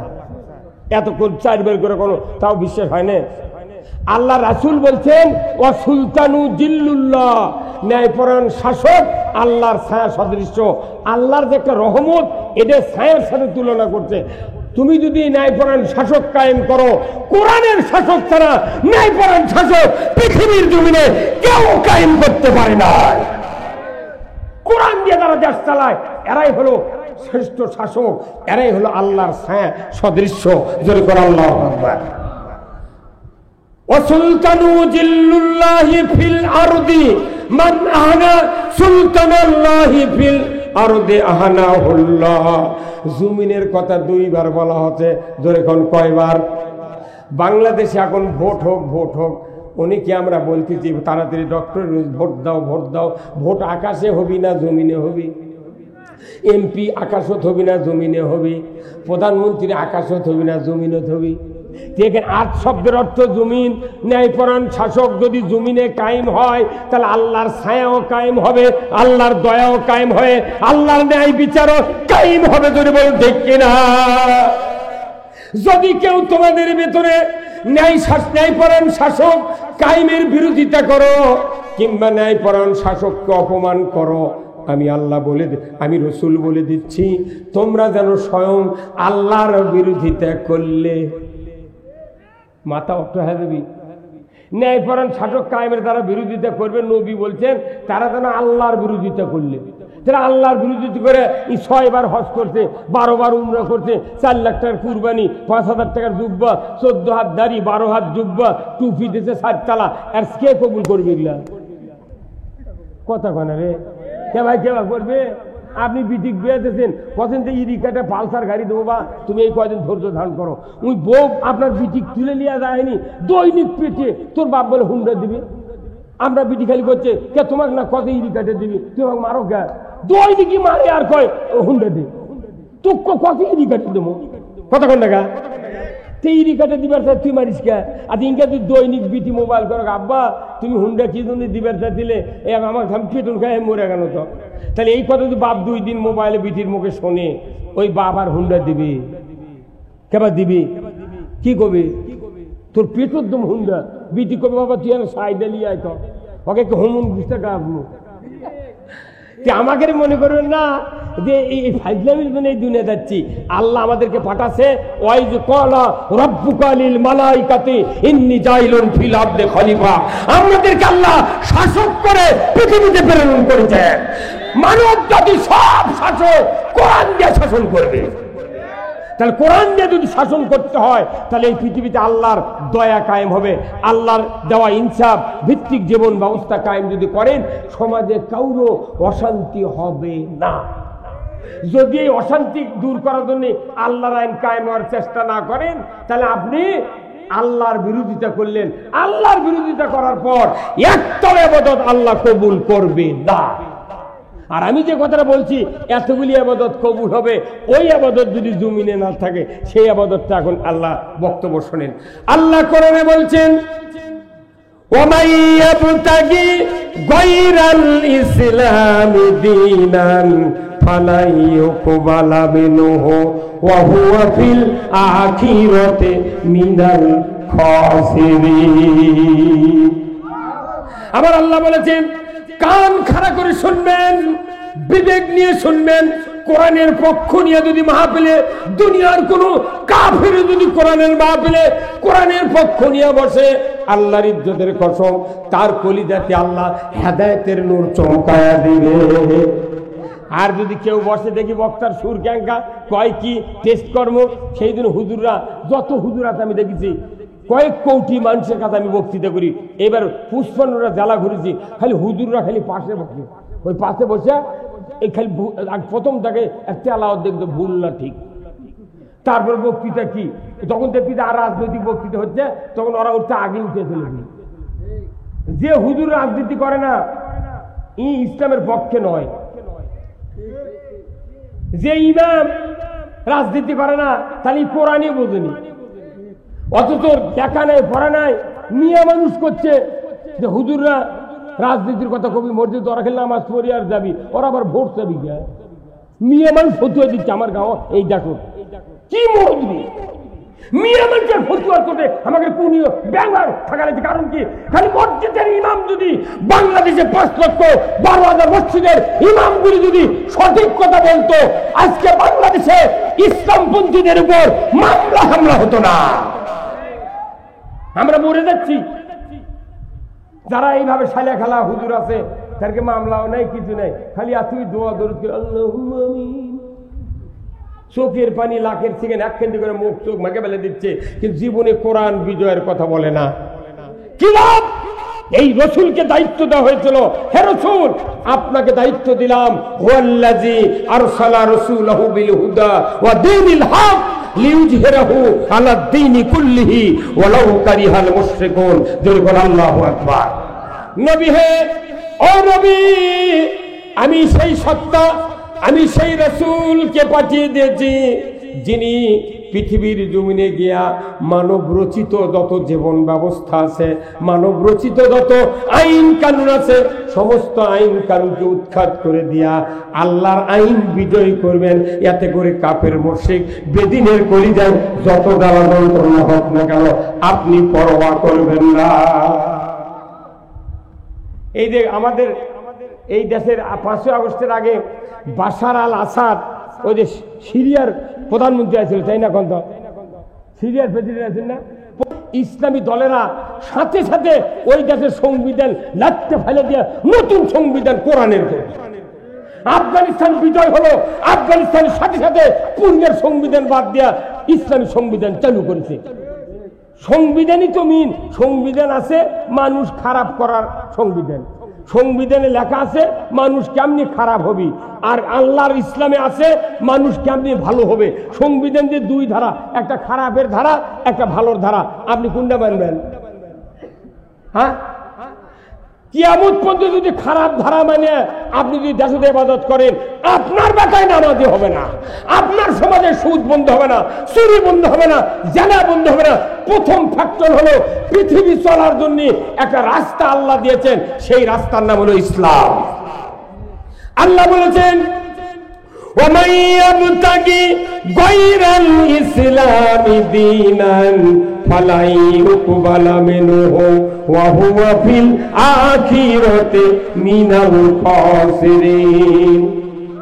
এত 4 করে কোনো তাও বিশ্বাস হয় না। আল্লাহ রাসূল বলছেন ও সুলতানু জিল্লুল্লাহ, ন্যায়পরায়ণ শাসক আল্লাহর ছায়া সদৃশ্য। আল্লাহর যে একটা রহমত, এটা ছায়ার সাথে তুলনা করছে। তুমি যদি ন্যায়পরায়ণ শাসক কায়েম করো, কোরআনের শাসক ছাড়া ন্যায়পরায়ণ শাসক পৃথিবীর জমিনে কেউ কায়েম করতে পারে না। কোরআন দিয়ে তারা দেশ চালায়, এরাই হলো শ্রেষ্ঠ শাসক, এরাই হলো আল্লাহর ছায়া সদৃশ্য, জোরে করে আল্লাহু আকবার। ওয়াসুলতানু জিল্লুল্লাহি ফিল আরদি মান আহানা সুলতানাল্লাহি ফিল আরদি আহানাহুল্লাহ। জমিনের কথা 2 বার বলা হচ্ছে, জোরে কোন কয়বার? বাংলাদেশে এখন ভোট হোক, ভোট হোক, অনেকে আমরা বলতেছি তাড়াতাড়ি ডক্টর ভোট দাও, ভোট দাও। ভোট আকাশে হবি না জমিনে হবি? এমপি আকাশত হবি না জমিনে হবি? প্রধানমন্ত্রী আকাশত হবি না জমিনত হবি? দেখেন, 8 শব্দের অর্থ জমিন। ন্যায়পরায়ণ শাসক যদি জমিনে কায়েম হয়, তাহলে আল্লাহর ছায়াও কায়েম হবে, আল্লাহর দয়াও কায়েম হবে, আল্লাহর ন্যায় বিচারও কায়েম হবে। যদি বল ঠিক কিনা? যদি কেউ তোমাদের ভেতরে ন্যায়পরায়ণ শাসক কায়েমের বিরোধিতা করো, কিংবা ন্যায়পরায়ণ শাসককে অপমান করো, আমি আল্লাহ আমি রসুল বলে দিচ্ছি, তোমরা যেন স্বয়ং আল্লাহর বিরোধিতা করলে মাথা অর্থ হয়ে যাবি। ন্যায়পরায়ণ শাসক কায়েমের তারা বিরোধিতা করবে, নবী বলছেন তারা যেন আল্লাহর বিরোধিতা করলে। তারা আল্লাহর বিরোধিতা করে 6 বার হজ করছে, 12 বার উমরা করছে, 4 লাখ টাকার কুরবানি, 5,000 টাকার জুব্বা, 14 হাত দাড়ি, 12 হাত জুব্বা, টুপি দিয়েছে 7 তালা, আর কে কবুল করবে? এগুলা কথা কয় না রে। কে ভাই কে করবে? আপনি বিটিক বিয়ে দিয়েছেন, কখন থেকে ইরিকাটা পালসার গাড়ি দেবো, বা তুমি এই কয়দিন ধৈর্য ধারণ করো। ওই বউ আপনার বিটিক তুলে নিয়ে যায়নি, দৈনিক পেটে তোর বাপ বলে হুন্ডা দিবি। আমরা বিটি খালি করছে, কে তোমাকে না কত ইরিকাটা দিবি, তুই আমাকে মারো কে? দৈনিকই মারে আর কয় হুন্ডা দে, তোর কত ইরিকাটা দেবো? কতক্ষণ টাকা ইরিকাটা দিবার চাই, তুই মারিস কে? আর ইনকা তুই দৈনিক বিটি মোবাইল করো, আব্বা তুমি হুন্ডা কি জন্য দিবার চাই দিলে, আমার পেটুন খায় মরে গেল। তো তাহলে এই কথা যদি বাপ 2 দিন মোবাইলে বিটির মুখে শোনে, ওই বাপ আর হুন্ডা দিবি? কেবা দিবি? কি কবি? তোর পেটুর দম হুন্ডা। বিটি কবে বাবা তুই সাইডে লিয়ে আয়, তো ওকে হুমুন বুঝতে কাবু। আমাকে মনে করবেন না যে এই ফাইজলামির জন্য এই দুনিয়া যাচ্ছি। আল্লাহ আমাদেরকে পাঠাছে, ওয়াইজ ক্বালা রাব্বুকা লিল মালাইকাতি ইন্নী জাইলুন ফিল আরদি খলিফা। আমাদেরকে আল্লাহ শাসক করে পৃথিবীতে প্রেরণ করেছেন। মানব জাতি সব শাসক কোরআন দিয়ে শাসন করবে। তাহলে কোরআন দিয়ে যদি শাসন করতে হয়, তাহলে এই পৃথিবীতে আল্লাহর দয়া কায়েম হবে, আল্লাহর দেওয়া ইনসাফ ভিত্তিক জীবন ব্যবস্থা কায়েম যদি করেন, সমাজে কাউরও অশান্তি হবে না। যদি এই অশান্তি দূর করার জন্য আল্লাহর আইন কায়েম হওয়ার চেষ্টা না করেন, তাহলে আপনি আল্লাহর বিরোধিতা করলেন। আল্লাহর বিরোধিতা করার পর একটাও ইবাদত আল্লাহ কবুল করবে না। আর আমি যে কথাটা বলছি, এতগুলি ইবাদত কবুল হবে, ওই ইবাদত যদি জমিনে না থাকে, সেই ইবাদতটা এখন আল্লাহ বক্তব্য শোনেন। আল্লাহ কোরআনে বলছেন, ওয়ামাই ইয়াবতাগি গায়রাল ইসলামি দীনান ফালাই ইউকবালা মিনহু ওয়া হুয়া ফিল আখিরাতি মিনাল খাসিরিন। আবার আল্লাহ বলেছেন, কান খাড়া করে শুনবেন, বিবেক নিয়ে শুনবেন। কোরআনের পক্ষ নিয়ে যদি মাহফিলে দুনিয়ার কোন কাফের যদি কোরআনের মাহফিলে কোরআনের পক্ষ নিয়ে বসে, আল্লাহর ইজ্জতের কসম, তার কলিজাতে আল্লাহ হেদায়েতের নূর চমকায়া দিবে। আর যদি কেউ বসে দেখি বক্তার সুর ক্যাঙ্কা, কয় কি টেস্ট কর্ম, সেই দিন হুজুররা, যত হুজুর আছে আমি দেখেছি, কয়েক কোটি মানুষের কাছে আমি বক্তৃতা করি। এবার 55টা জেলা ঘুরেছি, খালি হুজুররা খালি পাশে বসে, ওই পাশে বসে এই খালি প্রথম থেকে একটা আলাদা দেখতো ভুল না ঠিক। তারপর বক্তৃতা কি, যখন দেখি আর রাজনৈতিক বক্তৃতা হচ্ছে তখন ওরা উঠতে আগে উঠে চলেছে। যে হুজুর রাজনীতি করে না ই ইসলামের পক্ষে নয়, যে ইমাম রাজনীতি করে না তাহলে কোরআনই বোঝেনি। অথচ দেখা নাই পড়া নাই মিয়া মানুষ করছে যে হুজুররা রাজনীতির কথা কবি মসজিদ ওরা খেলে নামাজ পড়ি আর যাবি, ওরা আবার ভোট চাবি। মিয়া মানুষ ফতুয়া দিচ্ছে আমার গাঁও, এই দেখো কি মরবি মিয়া মানুষের ফতুয়ার করতে আমাকে কোনিও ব্যাঙ্গার থাকা লাগছে। কারণ কি, খালি মসজিদের ইমাম যদি বাংলাদেশে 5,12,000 মসজিদের ইমামগুলি যদি সঠিক কথা বলতো, আজকে বাংলাদেশে ইসলামপন্থীদের উপর মামলা হামলা হতো না। আমরা মরে যাচ্ছি। যারা এইভাবে সালা খেলা হুজুর আছে তাদেরকে মামলাও নেই, কিছু নেই, খালি তুই দোয়া দরুদ করে আল্লাহুম্মা আমিন। চোখের পানি লাখের সেকেন্ড একখান্তি করে মুখ চোখ মাকে ফেলে দিচ্ছে, কিন্তু জীবনে কোরআন বিজয়ের কথা বলে না। কি লাভ? এই রসুলকে দায়িত্ব দেওয়া হয়েছিল, হে রসুল আপনাকে দায়িত্ব দিলাম, হুয়াল্লাযী আরসালা রাসূলাহু বিল হুদা ওয়া দীনিল হক লিইয়ুযহিরাহু আলা দ্বীনি কুল্লিহি ওয়ালাউ কারিহাল মুশরিকুন। জোরে বল আল্লাহু আকবার। নবী হে, ও নবী, আমি সেই সত্তা, আমি সেই রাসূলকে পাঠিয়ে দিয়েছি যিনি পৃথিবীর জমিনে গিয়া মানব রচিত যত জীবন ব্যবস্থা আছে, মানব রচিত যত আইন কানুন আছে, সমস্ত আইন কানুনকে উৎখাত করে দিয়া আল্লাহর আইন বিজয় করবেন। এতে করে কাফের মুশরিক বেদিনের কলিজায় যত জ্বালা যন্ত্রণা হোক না কেন আপনি পরোয়া করবেন না। এই যে আমাদের এই দেশের 5 আগস্টের আগে বাশার আল আসাদ, ওই যে সিরিয়ার প্রধানমন্ত্রী আছিল, তাই না? কত সিরিয়ার প্রেসিডেন্ট আছেন না? ইসলামী দলেরা সাথে সাথে ওই দেশের সংবিধান লাটতে ফেলে দিয়ে নতুন সংবিধান কোরআনের তৈরি। আফগানিস্তান বিজয় হলো, আফগানিস্তানের সাথে সাথে পূর্বের সংবিধান বাদ দিয়া ইসলামী সংবিধান চালু করেছে। সংবিধানই তো মিন, সংবিধান আছে মানুষ খারাপ করার সংবিধান, সংবিধানে লেখা আছে মানুষ কেমনি খারাপ হবে, আর আল্লাহর ইসলামে আছে মানুষ কেমনি ভালো হবে। সংবিধান যে 2 ধারা, একটা খারাপের ধারা, একটা ভালোর ধারা, আপনি কোনটা মানবেন? হ্যাঁ, কিয়ামত পর্যন্ত যদি খারাপ ধারা মানে আপনি যদি দেশে ইবাদত করেন, আপনার বেটায় নামাজি হবে না, আপনার সমাজে সুদ বন্ধ হবে না, চুরি বন্ধ হবে না, জেনা বন্ধ হবে না। প্রথম ফ্যাক্টর হলো পৃথিবী চলার জন্য একটা রাস্তা আল্লাহ দিয়েছেন, সেই রাস্তার নাম হলো ইসলাম। আল্লাহ বলেছেন وَمَن يَبْتَغِ غَيْرَ الْإِسْلَامِ دِينًا فَلَن يُقْبَلَ مِنْهُ وَهُوَ فِي الْآخِرَةِ مِنَ الْخَاسِرِينَ।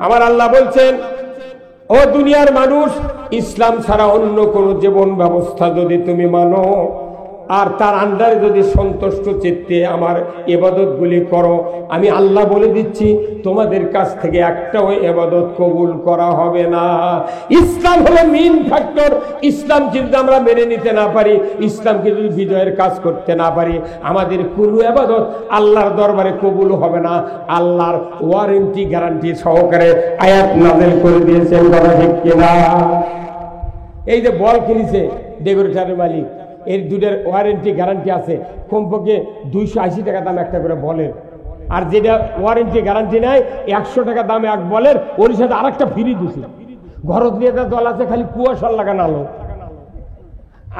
আমার আল্লাহ বলছেন, ও দুনিয়ার মানুষ, ইসলাম ছাড়া অন্য কোন জীবন ব্যবস্থা যদি তুমি মানো আর তার আন্ডারে যদি সন্তুষ্ট চিত্তে আমার ইবাদতগুলি করো, আমি আল্লাহ বলে দিচ্ছি তোমাদের কাছ থেকে একটাও ইবাদত কবুল করা হবে না। ইসলাম হলো মেইন ফ্যাক্টর। ইসলাম যদি আমরা মেনে নিতে না পারি, ইসলামকে যদি বিজয়ের কাজ করতে না পারি, আমাদের কোনো ইবাদত আল্লাহর দরবারে কবুল হবে না। আল্লাহর ওয়ারেন্টি গ্যারান্টি সহকারে আয়াত নাযিল করে দিয়েছেন, কথা ঠিক কিনা? এই যে বল কিনেছে ডেকোরেটরের মালিক, এর 2টার ওয়ারেন্টি গ্যারান্টি আছে, কমপক্ষে 280 টাকা দাম একটা করে বলের। আর যেটা ওয়ারেন্টি গ্যারান্টি নাই 100 টাকা দাম এক বলের, ওর সাথে আরেকটা ফ্রি দিছে। ঘরত দিয়ে দল আছে খালি কুয়াশার লাগানো আলো।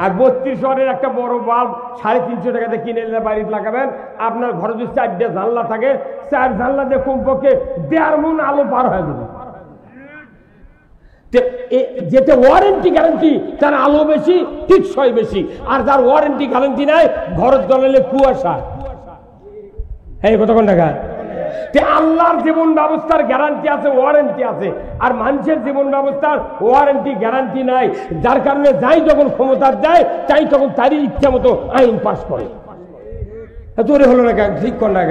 আর 32 ওয়াটের একটা বড় বাল্ব 350 টাকাতে কিনে এনে বাড়িতে লাগাবেন। আপনার ঘরে যদি 4টে জানলা থাকে, 4 জানলা দিয়ে কমপক্ষে 1.5 মণ আলো পার হয়ে যাবে। যেটা ওয়ারেন্টি গ্যারান্টি তার আলো বেশি, টিকসই বেশি। আর যার ওয়ারেন্টি গ্যারান্টি নাই, ঘরের জ্বলালে কুয়াশা। এই কত কোন টাকা? আল্লাহর জীবন ব্যবস্থার গ্যারান্টি আছে, ওয়ারেন্টি আছে, আর মানুষের জীবন ব্যবস্থার ওয়ারেন্টি গ্যারান্টি নাই। যার কারণে যাই যখন ক্ষমতার যায়, তাই তখন তারই ইচ্ছা মতো আইন পাস করে। তোরে হলো না, ঠিক কর না।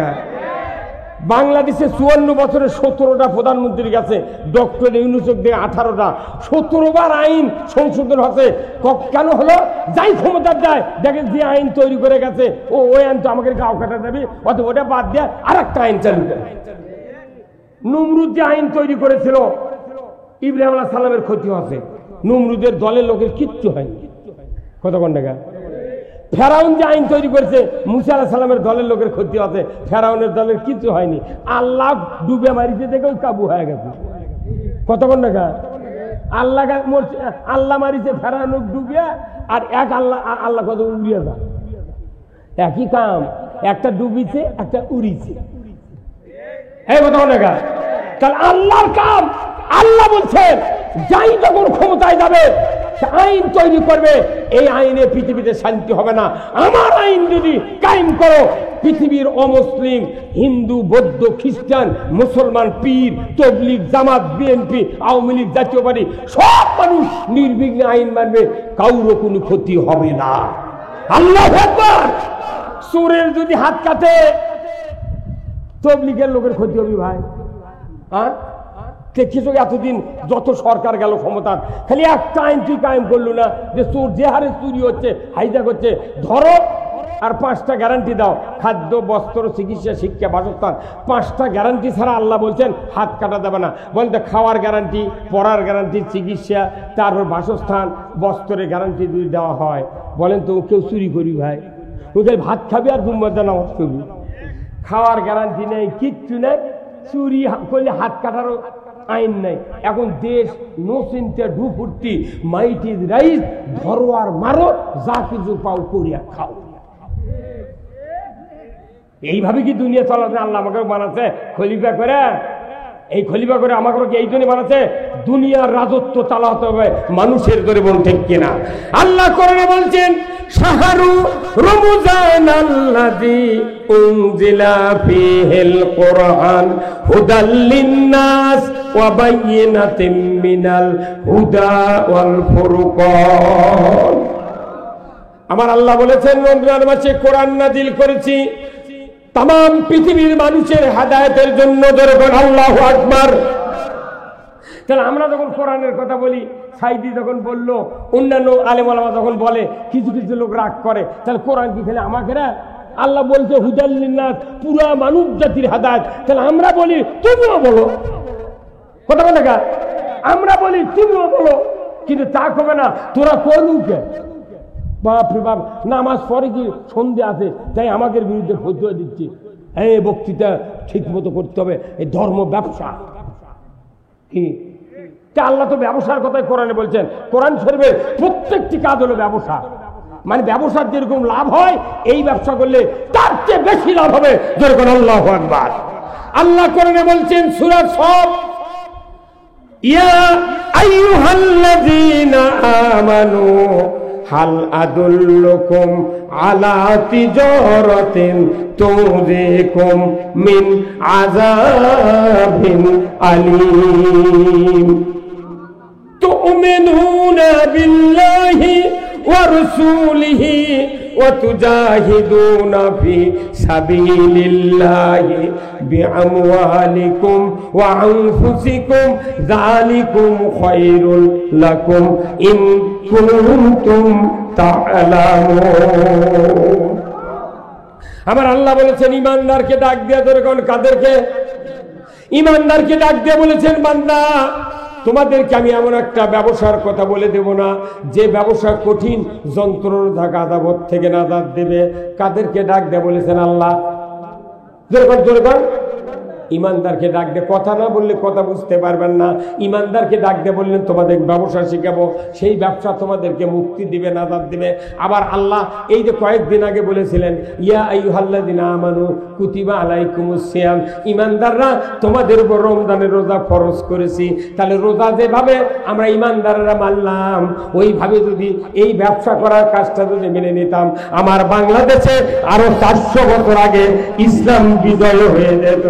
বাংলাদেশে 54 বছরে 17টা প্রধানমন্ত্রীর কাছে, ডক্টর ইউনূসের দিয়ে 18টা, 17 বার আইন সংশোধন হচ্ছে। কেন হলো? যাই ক্ষমতা দেয় দেখেন যে আইন তৈরি করে গেছে, ওই আইন তো আমাকে গাও কাটা যাবে, অথবা ওটা বাদ দিয়ে আর একটা আইন চালু করে। নমরুদ যে আইন তৈরি করেছিল, ইব্রাহিম আলাইহিস সালামের ক্ষতি হচ্ছে, নমরুদের দলের লোকের কিচ্ছু হয়নি। কতক্ষণ টাকা? ফেরাউন যে আইন তৈরি করেছে, মুসা আলাইহিস সালামের দলের লোকের ক্ষতি হচ্ছে, ফেরাউনের দলের কিছু হয়নি। আল্লাহ ডুবে মারিতে দেখে ওই কাবু হয়ে গেছে। কতক্ষণ টাকা? আল্লাহ মারিছে ফেরাউন ডুবিয়া, আর এক আল্লাহ কত উড়িয়ে যা, একই কাম, একটা ডুবিছে একটা উড়িছে। এই কতক্ষণ টাকা? তাহলে আল্লাহর কাম। আল্লাহ বলছেন যাই যখন ক্ষমতায় যাবে আইন তৈরি করবে, এই আইনে পৃথিবীতে শান্তি হবে না। আমার আইন যদি কায়েম করো, পৃথিবীর অমুসলিম, হিন্দু, বৌদ্ধ, খ্রিস্টান, মুসলমান, পীর, তবলিগ, জামাত, বিএনপি, আওয়ামী লীগ, জাতীয় পার্টি সব মানুষ নির্বিঘ্নে আইন মানবে, কারোর কোনো ক্ষতি হবে না। আল্লাহু আকবার। চোরের যদি হাত কাটে, তবলিগের লোকের ক্ষতি হবে ভাই। হ্যাঁ, দেখেছো এতদিন যত সরকার গেল ক্ষমতা, খালি একটা আইন তুই কায়েম করলো না, যে চোর যে হারে চুরি হচ্ছে, হাইজ্যাক হচ্ছে, ধরো আর 5টা গ্যারান্টি দাও, খাদ্য, বস্ত্র, চিকিৎসা, শিক্ষা, বাসস্থান। 5টা গ্যারান্টি ছাড়া আল্লাহ বলছেন হাত কাটা যাবে না। বলতে খাওয়ার গ্যারান্টি, পড়ার গ্যারান্টি, চিকিৎসা, তারপর বাসস্থান, বস্ত্রের গ্যারান্টি যদি দেওয়া হয়, বলেন তো কেউ চুরি করি ভাই? ওদের ভাত খাবি আর গুম্বাদা নামাজ করবি। খাওয়ার গ্যারান্টি নেই, কিচ্ছু নেই, চুরি করলে হাত কাটারও আইন নাই। এখন দেশ নো চিন্তা ডুফুর্তি, মাইট ইজ রাইট, ধরো আর মারো, যা কিছু পাও করিয়া খাও। এইভাবে কি দুনিয়া চলাতে আল্লাহ আমাকে বানাচ্ছে খলিফা করে? এই খলিফা করে আমাকে কি এই জন্য বানাচ্ছে? দুনিয়ার রাজত্ব চালাতে হবে মানুষের ধরে, বল ঠিক কিনা? আল্লাহ কোরআনে বলছেন শাহরু রমজান আল্লাযী উনজিলা ফীহিল কুরআন হুদাল লিন-নাস ওয়া বায়িনাতিন মিনাল হুদা ওয়াল ফুরকান। আমার আল্লাহ বলেছেন রমজান মাসে কোরআন নাযিল করেছি তাম পৃথিবীর মানুষের হেদায়েতের জন্য। যখন আল্লাহু আকবার। তাহলে আমরা যখন কোরআনের কথা বলি, সাইদি যখন বললো, অন্যান্য আলেম ওলামা যখন বলে, কিছু কিছু লোক রাগ করে, তাহলে কোরআন কি খেলে আমাকে না? আল্লাহ বলছে হুদাল লিন-নাস, পুরা মানব জাতির হেদায়েত। তাহলে আমরা বলি তুমিও বলো, কথা বলে না? আমরা বলি তুমিও বলো, কিন্তু তা হবে না। তোরা করুকে বাপরে বাপ, নামাজ পড়ে কি সন্ধ্যে আছে তাই আমাদের বিরুদ্ধে ফতোয়া দিচ্ছে। এই বক্তৃতা ঠিক মতো করতে হবে, এই ধর্ম ব্যবসা কি? আল্লাহ তো ব্যবসার কথাই কোরআনে বলছেন। কোরআন শরীফের প্রত্যেকটি কাজ হলো ব্যবসা। মানে ব্যবসার যেরকম লাভ হয়, এই ব্যবসা করলে তার চেয়ে বেশি লাভ হবে। যেরকম আল্লাহু আকবার। আল্লাহ কোরআনে বলছেন সূরা সফ, ইয়া আইয়ুহাল্লাযীনা আমানু হাল আদুল্লুকুম আলা তিজারাতিন তুনজিকুম মিন আযাবিন আলীম তু'মিনুনা বিল্লাহি ওয়া রাসূলিহি ওয়া তুজাহিদুনা ফি সাবিলিল্লাহি বিআমওয়ালিকুম ওয়া আনফুসিকুম যালিকুম খায়রুল লাকুম ইন কুনতুম তা'লামুন। আমার আল্লাহ বলেছেন ঈমানদারকে ডাক দিয়ে, যখন কাদেরকে? ঈমানদারকে ডাক দিয়ে বলেছেন, বান্দা তোমাদেরকে আমি এমন একটা ব্যবসার কথা বলে দেব না, যে ব্যবসা কঠিন, যন্ত্রণা আযাব থেকে নাজাত দেবে। কাদেরকে ডাক দিয়ে বলেছেন আল্লাহ? যখন ইমানদারকে ডাক দিয়ে, কথা না বললে কথা বুঝতে পারবেন না। ইমানদারকে ডাক দিয়ে বললেন তোমাদের ব্যবসা শিখাবো, সেই ব্যবসা তোমাদেরকে মুক্তি দিবে, নাজাত দিবে। আবার আল্লাহ এই যে কয়েকদিন আগে বলেছিলেন, ইয়া আইয়ুহাল্লাযীনা আমানু কুতিবা আলাইকুমুস সিয়াম, ইমানদাররা তোমাদের উপর রমজানের রোজা ফরজ করেছি। তাহলে রোজা যেভাবে আমরা ইমানদাররা মানলাম, ওইভাবে যদি এই ব্যবসা করার কাজটা যদি মেনে নিতাম, আমার বাংলাদেশে আরো 400 বছর আগে ইসলাম বিজয় হয়ে যেত।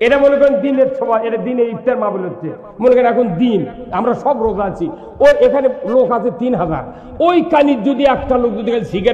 এটা মনে করেন দিনের সময়, এটা দিনের ইফতার মাহফিল হচ্ছে, মনে করেন এখন দিন, আমরা সব রোজা আছি, ওই এখানে লোক আছে 3000, ওই কানির যদি একটা লোক যদি সিগারেট